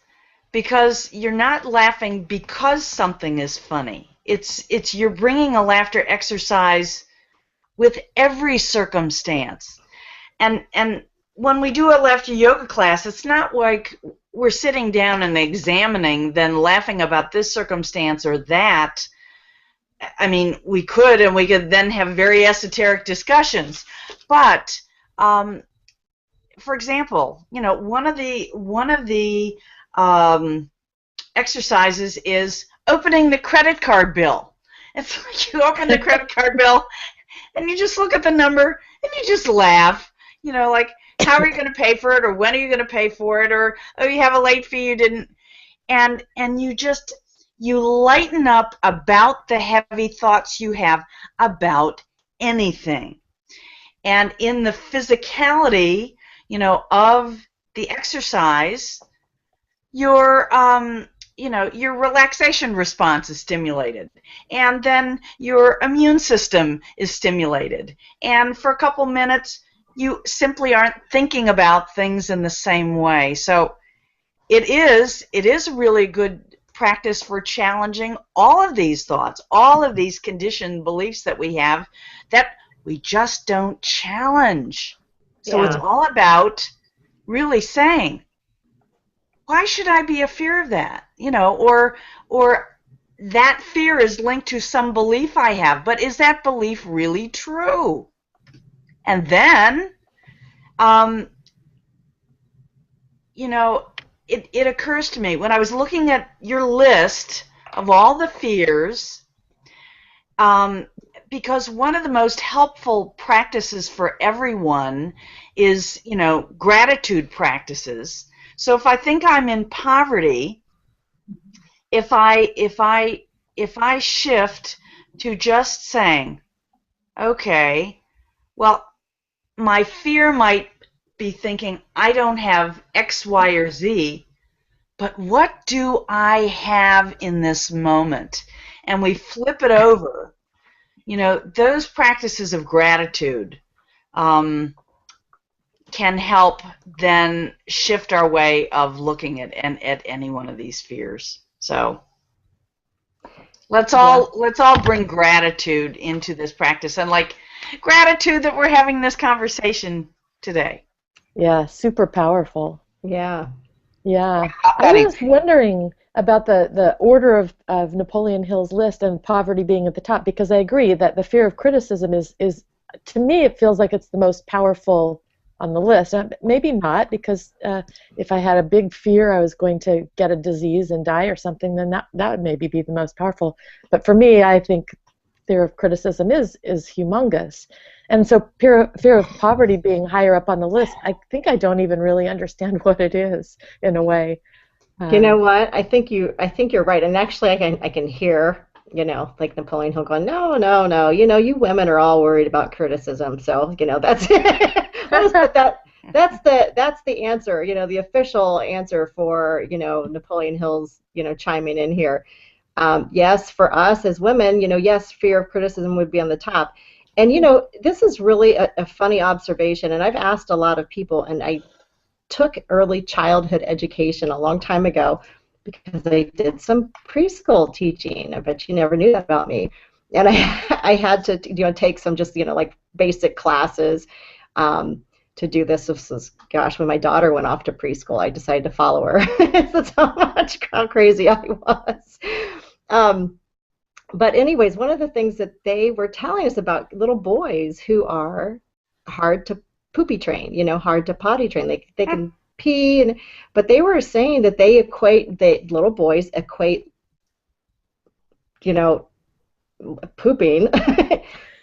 because you're not laughing because something is funny. It's you're bringing a laughter exercise with every circumstance. And when we do a laughter yoga class, it's not like we're sitting down and examining, then laughing about this circumstance or that. I mean, we could, and we could then have very esoteric discussions. But, for example, you know, one of the exercises is opening the credit card bill. It's like you open the credit card bill, and you just look at the number, and you just laugh. You know, like, how are you going to pay for it, or when are you going to pay for it, or, oh, you have a late fee, you didn't. And you lighten up about the heavy thoughts you have about anything. And in the physicality, you know, of the exercise, your your relaxation response is stimulated, and then your immune system is stimulated, and for a couple minutes you simply aren't thinking about things in the same way. So it is a really good practice for challenging all of these thoughts, all of these conditioned beliefs that we have that we just don't challenge. So it's all about really saying, why should I be a fear of that? You know, or that fear is linked to some belief I have, but is that belief really true? And then, you know, it occurs to me when I was looking at your list of all the fears, because one of the most helpful practices for everyone is, you know, gratitude practices. So if I think I'm in poverty, if I shift to just saying, okay, well, my fear might be thinking I don't have X, Y, or Z, but what do I have in this moment? And we flip it over. Those practices of gratitude can help then shift our way of looking at any one of these fears. So let's all bring gratitude into this practice, and like gratitude that we're having this conversation today. Yeah, super powerful. Yeah. Yeah. I was wondering about the order of Napoleon Hill's list and poverty being at the top, because I agree that the fear of criticism is to me, it feels like it's the most powerful on the list. Maybe not, because if I had a big fear I was going to get a disease and die or something, then that would maybe be the most powerful. But for me, I think fear of criticism is humongous. And so fear of poverty being higher up on the list, I think I don't even really understand what it is in a way. You know what? I think you're right. And actually, I can hear, like Napoleon Hill going, no, no, no. You women are all worried about criticism. So, that's that's the answer. The official answer for Napoleon Hill's chiming in here. Yes, for us as women, yes, fear of criticism would be on the top. And this is really a funny observation. And I've asked a lot of people, and I took early childhood education a long time ago because I did some preschool teaching. I bet you never knew that about me. And I had to take some just like basic classes to do this. This was, gosh, when my daughter went off to preschool, I decided to follow her. That's how crazy I was. But anyways, one of the things that they were telling us about little boys who are hard to poopy train, hard to potty train. They can pee, but they were saying that little boys equate, pooping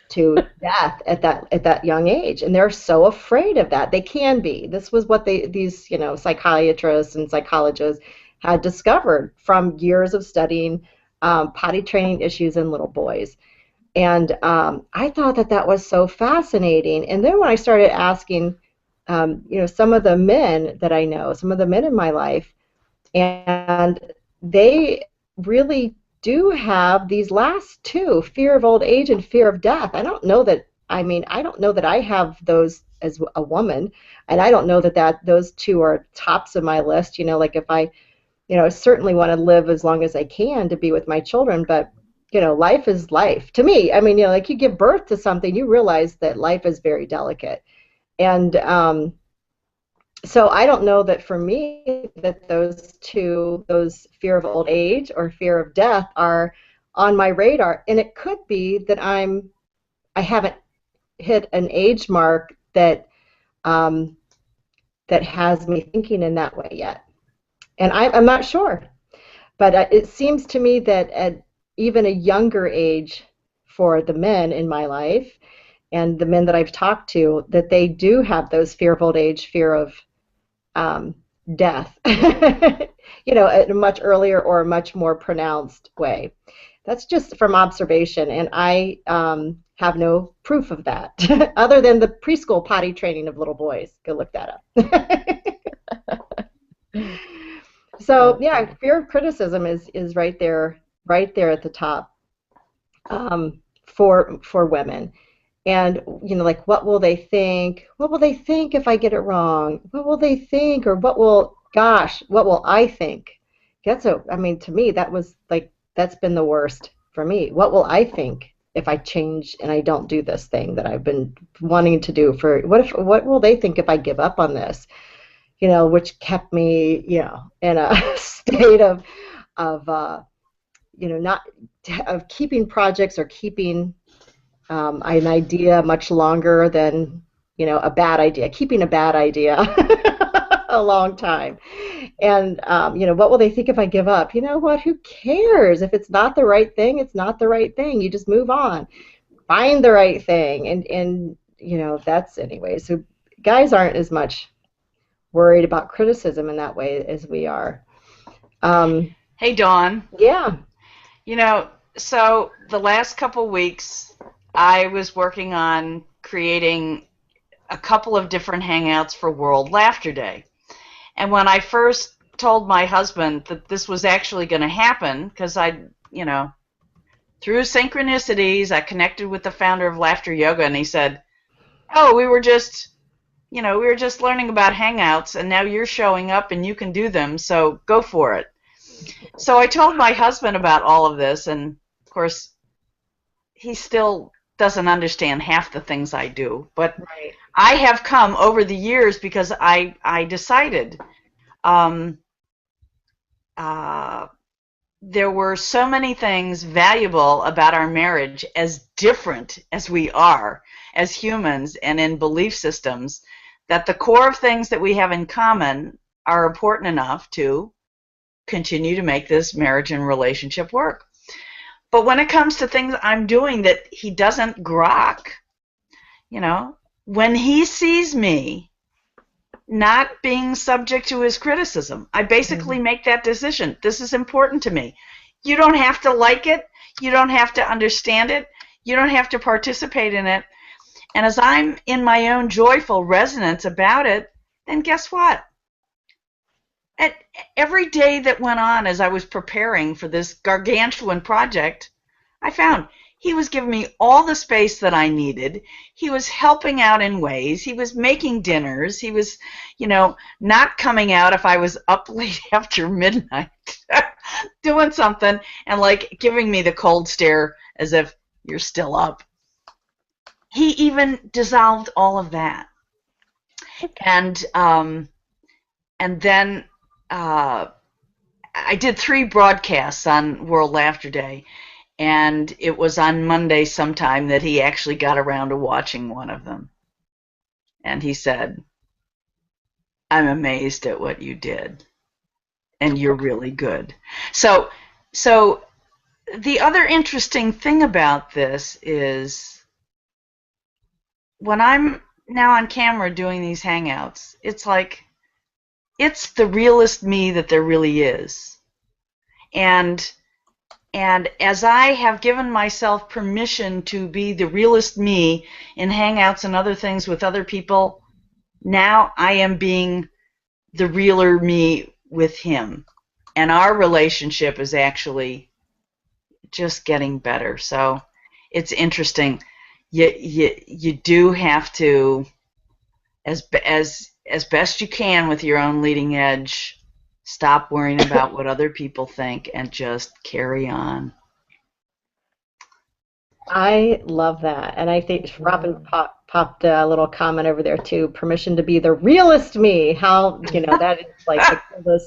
to death at that young age, and they're so afraid of that. They can be. This was what these psychiatrists and psychologists had discovered from years of studying potty training issues in little boys. And I thought that was so fascinating. And then when I started asking, some of the men that I know, some of the men in my life, and they really do have these last two, fear of old age and fear of death. I don't know that I have those as a woman, and I don't know that those two are tops of my list. Like if I certainly want to live as long as I can to be with my children, but life is life to me. I mean, like you give birth to something, you realize that life is very delicate. And so I don't know that for me that those fear of old age or fear of death are on my radar. And it could be that I haven't hit an age mark that has me thinking in that way yet. And I'm not sure. But it seems to me that at even a younger age for the men in my life and the men that I've talked to, that they do have those fear of old age, fear of death, at a much earlier or a much more pronounced way. That's just from observation, and I have no proof of that, other than the preschool potty training of little boys. Go look that up. So yeah, fear of criticism is right there at the top for women. And like, what will they think? What will they think if I get it wrong? What will they think? Or what will I think? To me, that's been the worst for me. What will I think if I change and I don't do this thing that I've been wanting to do what will they think if I give up on this? Which kept me, in a state of keeping projects or keeping an idea much longer than, a bad idea, keeping a bad idea a long time. And, what will they think if I give up? You know what? Who cares? If it's not the right thing, it's not the right thing. You just move on. Find the right thing. And that's anyway. So guys aren't as much worried about criticism in that way as we are. Hey, Dawn. Yeah. So the last couple weeks, I was working on creating a couple of different hangouts for World Laughter Day. And when I first told my husband that this was actually going to happen because through synchronicities, I connected with the founder of Laughter Yoga, and he said, "Oh, we were just learning about Hangouts, and now you're showing up and you can do them, so go for it." So I told my husband about all of this, and of course, he still doesn't understand half the things I do, but Right. I have come over the years because I decided there were so many things valuable about our marriage, as different as we are as humans and in belief systems, that the core of things that we have in common are important enough to continue to make this marriage and relationship work. But when it comes to things I'm doing that he doesn't grok, when he sees me not being subject to his criticism, I basically make that decision. This is important to me. You don't have to like it. You don't have to understand it. You don't have to participate in it. And as I'm in my own joyful resonance about it, then guess what? Every day that went on as I was preparing for this gargantuan project, I found he was giving me all the space that I needed. He was helping out in ways. He was making dinners. He was, not coming out if I was up late after midnight doing something and like giving me the cold stare as if you're still up. He even dissolved all of that. And then I did 3 broadcasts on World Laughter Day, and it was on Monday sometime that he actually got around to watching one of them. And he said, "I'm amazed at what you did, and you're really good." So the other interesting thing about this is when I'm now on camera doing these Hangouts, it's like it's the realest me that there really is. And as I have given myself permission to be the realest me in Hangouts and other things with other people, now I am being the realer me with him. And our relationship is actually just getting better. So it's interesting. You do have to, as best you can with your own leading edge, stop worrying about what other people think and just carry on. I love that, and I think Robin popped a little comment over there too. Permission to be the realist me. How that is like the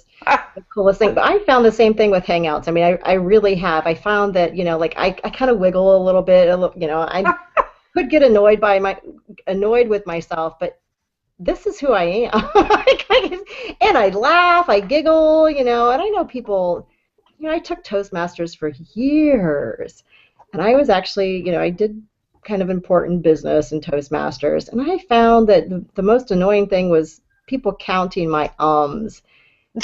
coolest thing. But I found the same thing with Hangouts. I mean, I really have. I found that like I kind of wiggle a little bit. I could get annoyed with myself, but this is who I am. And I laugh, I giggle, and I know people, I took Toastmasters for years, and I was actually, I did kind of important business in Toastmasters, and I found that the most annoying thing was people counting my ums.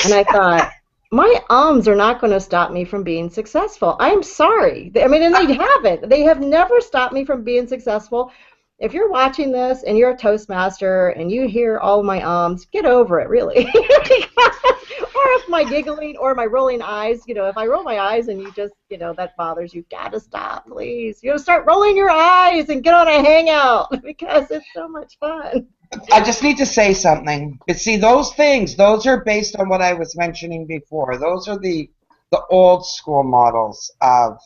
And I thought, my ums are not going to stop me from being successful. I'm sorry. I mean, and they haven't. They have never stopped me from being successful. If you're watching this and you're a Toastmaster and you hear all my ums, get over it, really. Or if my giggling or my rolling eyes, if I roll my eyes and you just, that bothers you, gotta stop, please. You gotta start rolling your eyes and get on a Hangout because it's so much fun. I just need to say something. But see, those things, those are based on what I was mentioning before. Those are the old school models of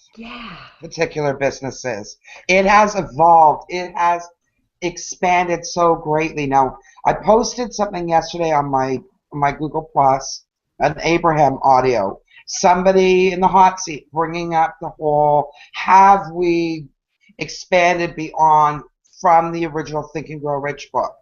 particular businesses. It has evolved. It has expanded so greatly. Now, I posted something yesterday on my Google Plus, an Abraham audio. Somebody in the hot seat bringing up the whole, have we expanded beyond from the original Think and Grow Rich book?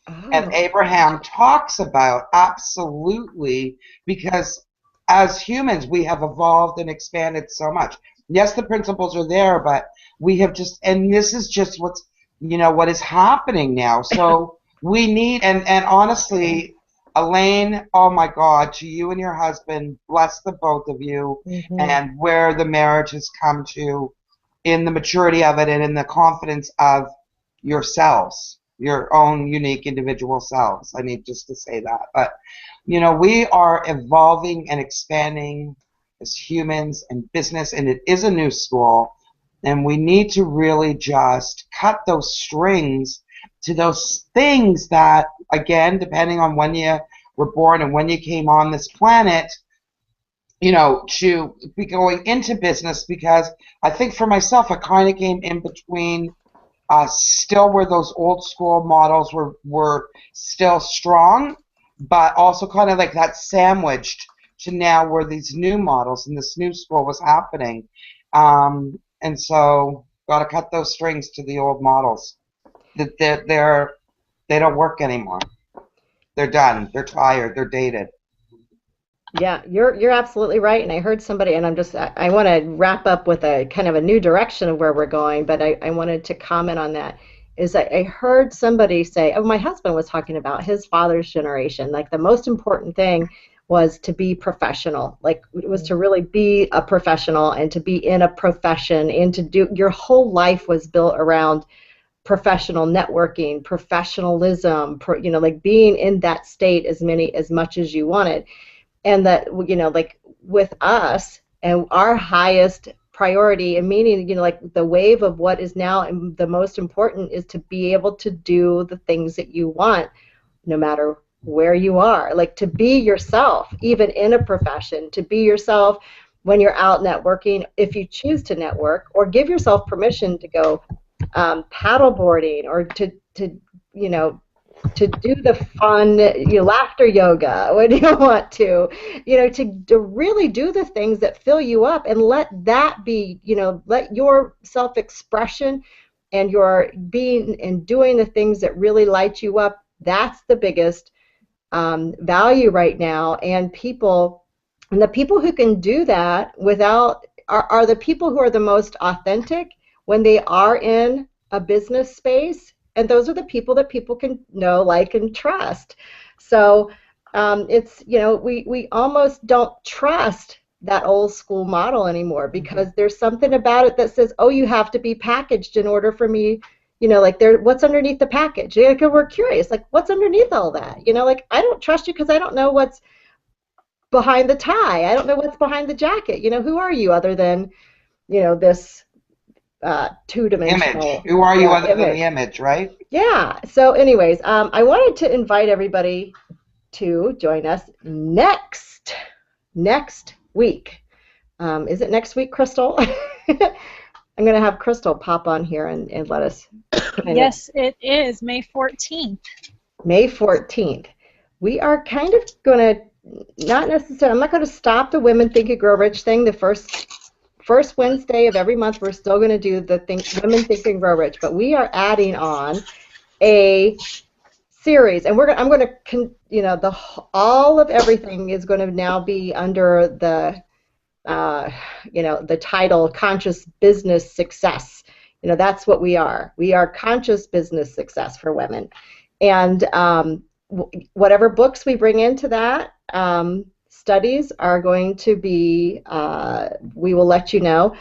Oh. And Abraham talks about absolutely, because as humans, we have evolved and expanded so much. Yes, the principles are there, but we have just, and this is just what is happening now. So we need, and honestly, Elaine, oh my God, to you and your husband, bless the both of you, and where the marriage has come to in the maturity of it and in the confidence of yourselves. your own unique individual selves. I need just to say that. But, we are evolving and expanding as humans and business, and it is a new school. And we need to really just cut those strings to those things that, again, depending on when you were born and when you came on this planet, to be going into business, because I think for myself, I kind of came in between still where those old school models were still strong, but also kind of like that sandwiched to now where these new models and this new school was happening. And so got to cut those strings to the old models. They don't work anymore. They're done. They're tired. They're dated. Yeah, you're absolutely right. And I heard somebody, and I want to wrap up with a kind of a new direction of where we're going, but I wanted to comment on that. I heard somebody say, oh, my husband was talking about his father's generation. Like the most important thing was to be professional. Like it was to really be a professional and to be in a profession and to do your whole life was built around professional networking, professionalism, like being in that state as much as you wanted. And that, like with us and our highest priority and meaning, like the wave of what is now the most important is to be able to do the things that you want, no matter where you are, like to be yourself, even in a profession, to be yourself when you're out networking, if you choose to network, or give yourself permission to go paddleboarding, or to do the fun, laughter yoga when you want to, to really do the things that fill you up, and let that be, let your self-expression and your being and doing the things that really light you up. That's the biggest value right now. And the people who can do that are the people who are the most authentic when they are in a business space. And those are the people that people can know, like, and trust. So it's, we almost don't trust that old school model anymore, because there's something about it that says, oh, you have to be packaged in order for me, like what's underneath the package? Like, we're curious, like what's underneath all that? Like I don't trust you because I don't know what's behind the tie. I don't know what's behind the jacket. Who are you other than, this two-dimensional image. Who are you other image. than the image, right? Yeah. So anyways, I wanted to invite everybody to join us next week. Is it next week, Crystal? I'm going to have Crystal pop on here and let us. Yes, it is May 14th. May 14th. We are kind of going to, not necessarily, I'm not going to stop the Women Think and Grow Rich thing. The first Wednesday of every month, we're still going to do the Women Think and Grow Rich, but we are adding on a series, and I'm going to, all of everything is going to now be under the, the title Conscious Business Success. That's what we are. We are conscious business success for women, and whatever books we bring into that. Studies are going to be, we will let you know.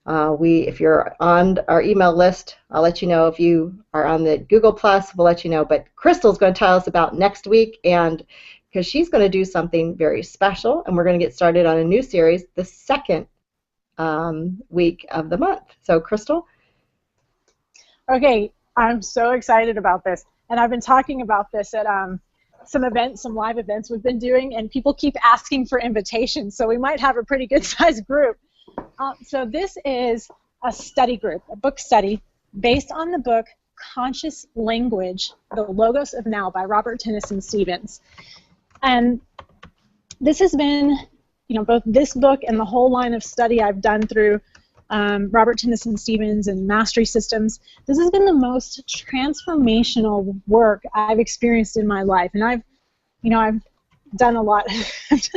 If you're on our email list, I'll let you know. If you are on the Google Plus, we'll let you know. But Crystal's going to tell us about next week, and because she's going to do something very special, and we're going to get started on a new series the second week of the month. So, Crystal? Okay, I'm so excited about this. And I've been talking about this at some live events we've been doing, and people keep asking for invitations, so we might have a pretty good sized group. So this is a study group, a book study, based on the book Conscious Language, The Logos of Now by Robert Tennyson Stevens. And this has been, both this book and the whole line of study I've done through Robert Tennyson Stevens and Mastery Systems. This has been the most transformational work I've experienced in my life, and I've done a lot. I've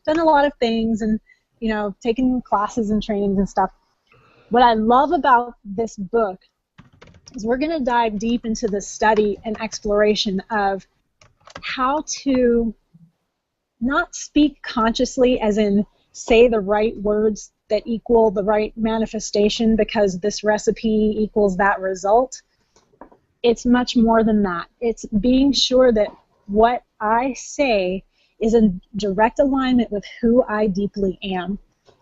done a lot of things, and taken classes and trainings and stuff. What I love about this book is we're going to dive deep into the study and exploration of how to not speak consciously, as in say the right words that equal the right manifestation because this recipe equals that result, it's much more than that. It's being sure that what I say is in direct alignment with who I deeply am.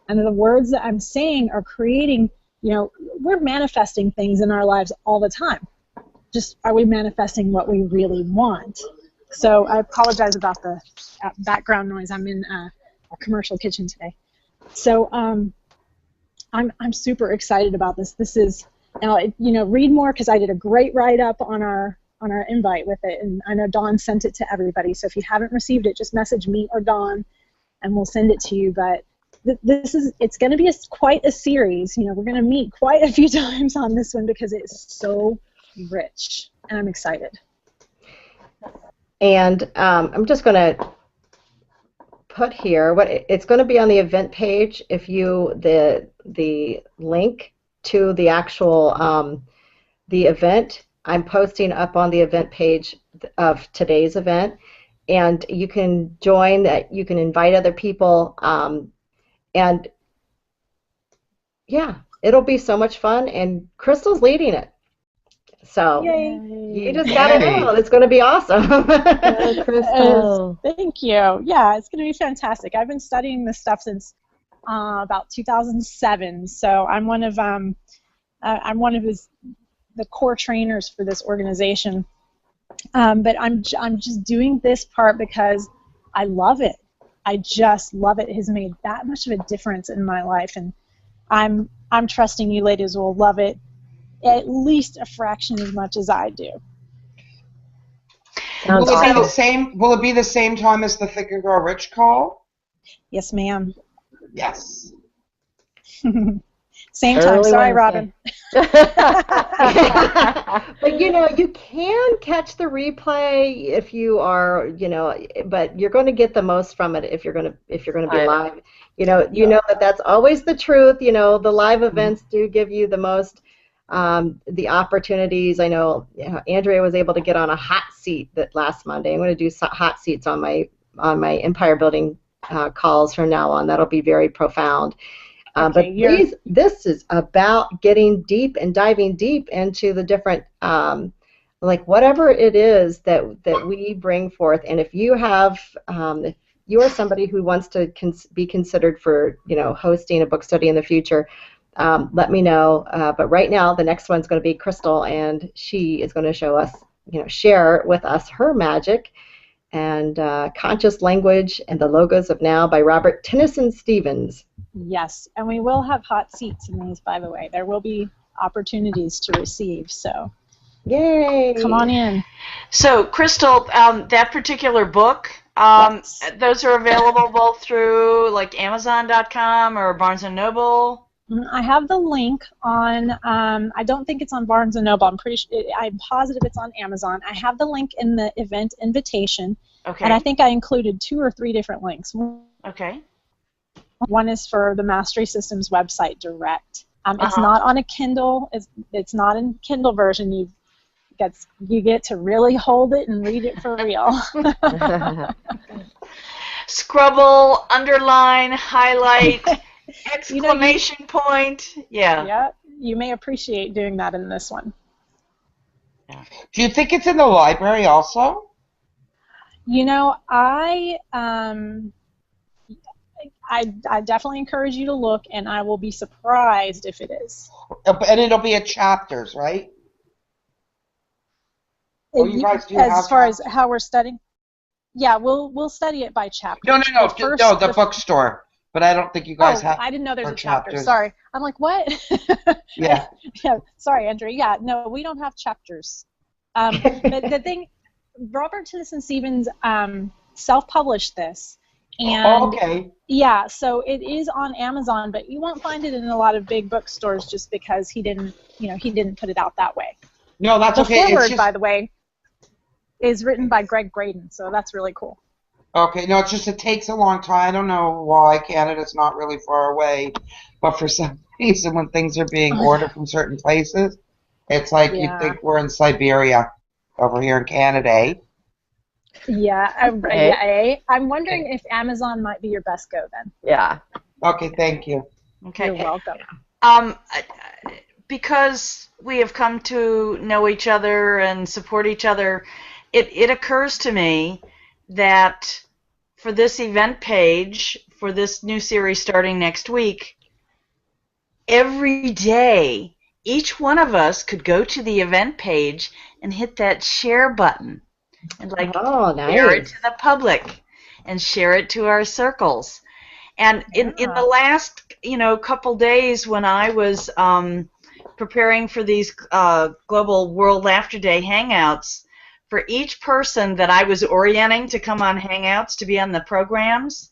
And the words that I'm saying are creating, we're manifesting things in our lives all the time. Just are we manifesting what we really want? So I apologize about the background noise. I'm in a commercial kitchen today. So I'm super excited about this. This is now, read more because I did a great write-up on our invite with it, and I know Dawn sent it to everybody. So if you haven't received it, just message me or Dawn, and we'll send it to you. But it's going to be quite a series. We're going to meet quite a few times on this one because it's so rich, and I'm excited. And I'm just going to put here it's going to be on the event page. If you the link to the actual the event, I'm posting up on the event page of today's event, and you can join that. You can invite other people, and yeah, it'll be so much fun. And Crystal's leading it, so Yay. you just gotta know it's going to be awesome. Go, Crystal. Thank you. Yeah, it's going to be fantastic. I've been studying this stuff since about 2007. So I'm one of the core trainers for this organization. But I'm just doing this part because I love it. I just love it. It has made that much of a difference in my life, and I'm trusting you ladies will love it at least a fraction as much as I do. Sounds Will it be the awesome. same? Will it be the same time as the Think and Grow Rich call? Yes, ma'am. Yes. Same time. Early Sorry, Wednesday. Robin. But you can catch the replay if you are, but you're going to get the most from it if you're going to be live. You know that's always the truth. The live events do give you the most the opportunities. I know, Andrea was able to get on a hot seat that last Monday. I'm going to do hot seats on my empire building calls from now on. That'll be very profound. Okay, but this is about getting deep and diving deep into the different, like whatever it is that we bring forth. And if you have, if you are somebody who wants to be considered for, hosting a book study in the future, let me know. But right now, the next one's going to be Crystal, and she is going to show us, share with us her magic and Conscious Language and the Logos of Now by Robert Tennyson Stevens. Yes, and we will have hot seats in these, by the way. There will be opportunities to receive, so yay! Come on in. So, Crystal, that particular book, Yes. those are available both through like Amazon.com or Barnes & Noble? I have the link on, I don't think it's on Barnes & Noble. I'm positive it's on Amazon. I have the link in the event invitation, Okay. and I think I included 2 or 3 different links. Okay. One is for the Mastery Systems website direct. It's not on a Kindle. It's not in Kindle version. You get to really hold it and read it for real. Scribble, underline, highlight, exclamation point. Yeah. Yeah, you may appreciate doing that in this one. Do you think it's in the library also? I definitely encourage you to look, and I will be surprised if it is. And it'll be at chapters, right? Oh, you guys do have as far chapters? as how we're studying? Yeah, we'll study it by chapter. No, the bookstore. But I don't think you guys have. I didn't know there's a chapter. chapters. Sorry. I'm like, what? Yeah. Yeah. Sorry, Andrea. Yeah, no, we don't have chapters. But the thing, Robert Tennyson Stevens self-published this. And okay. yeah, so it is on Amazon, but you won't find it in a lot of big bookstores just because he didn't put it out that way. No, that's The okay. foreword, It's just, by the way, is written by Greg Graydon, so that's really cool. okay, no, it's just it takes a long time. I don't know why Canada's not really far away, but for some reason when things are being ordered from certain places, it's like you think we're in Siberia over here in Canada. Yeah, I'm wondering if Amazon might be your best go then. Yeah. Okay, thank you. Okay. You're welcome. because we have come to know each other and support each other, it occurs to me that for this event page, for this new series starting next week, every day, each one of us could go to the event page and hit that share button and Oh, share it nice. to the public and share it to our circles. And in the last, couple days when I was preparing for these Global World Laughter Day Hangouts, for each person that I was orienting to come on Hangouts to be on the programs,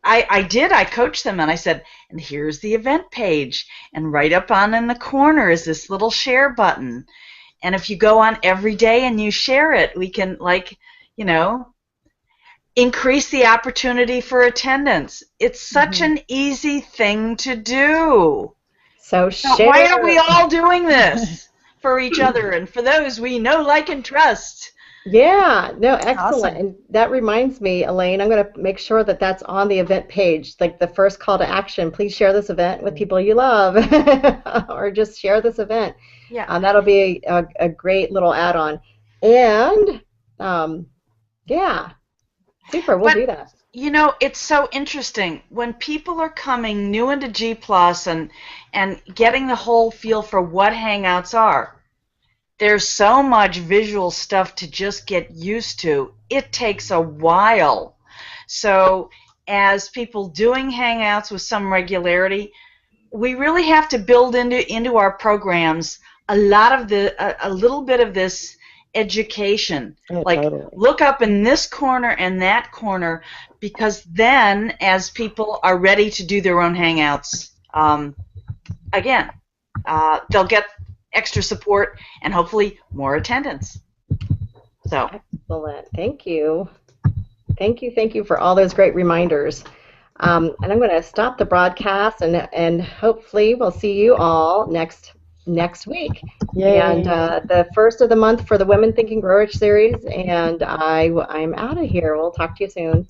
I coached them and I said, and here's the event page, and right up on in the corner is this little share button. And if you go on every day and you share it, we can, increase the opportunity for attendance. It's such an easy thing to do. So Now, share. why aren't we all doing this for each other and for those we know, like, and trust? Yeah, no, excellent. Awesome. And that reminds me, Elaine, I'm going to make sure that that's on the event page, like the first call to action. Please share this event with people you love, or just share this event. Yeah. That'll be a great little add-on. And yeah, super, we'll do that. It's so interesting when people are coming new into G Plus and getting the whole feel for what Hangouts are. There's so much visual stuff to just get used to. It takes a while. So as people doing Hangouts with some regularity, we really have to build into our programs a little bit of this education. Totally. Look up in this corner and that corner, because then as people are ready to do their own Hangouts, again, they'll get extra support and hopefully more attendance. So Excellent. Thank you. Thank you for all those great reminders. And I'm going to stop the broadcast, and hopefully we'll see you all next week. Yay. And the first of the month for the Women Thinking Grow Rich series. And I'm out of here. We'll talk to you soon.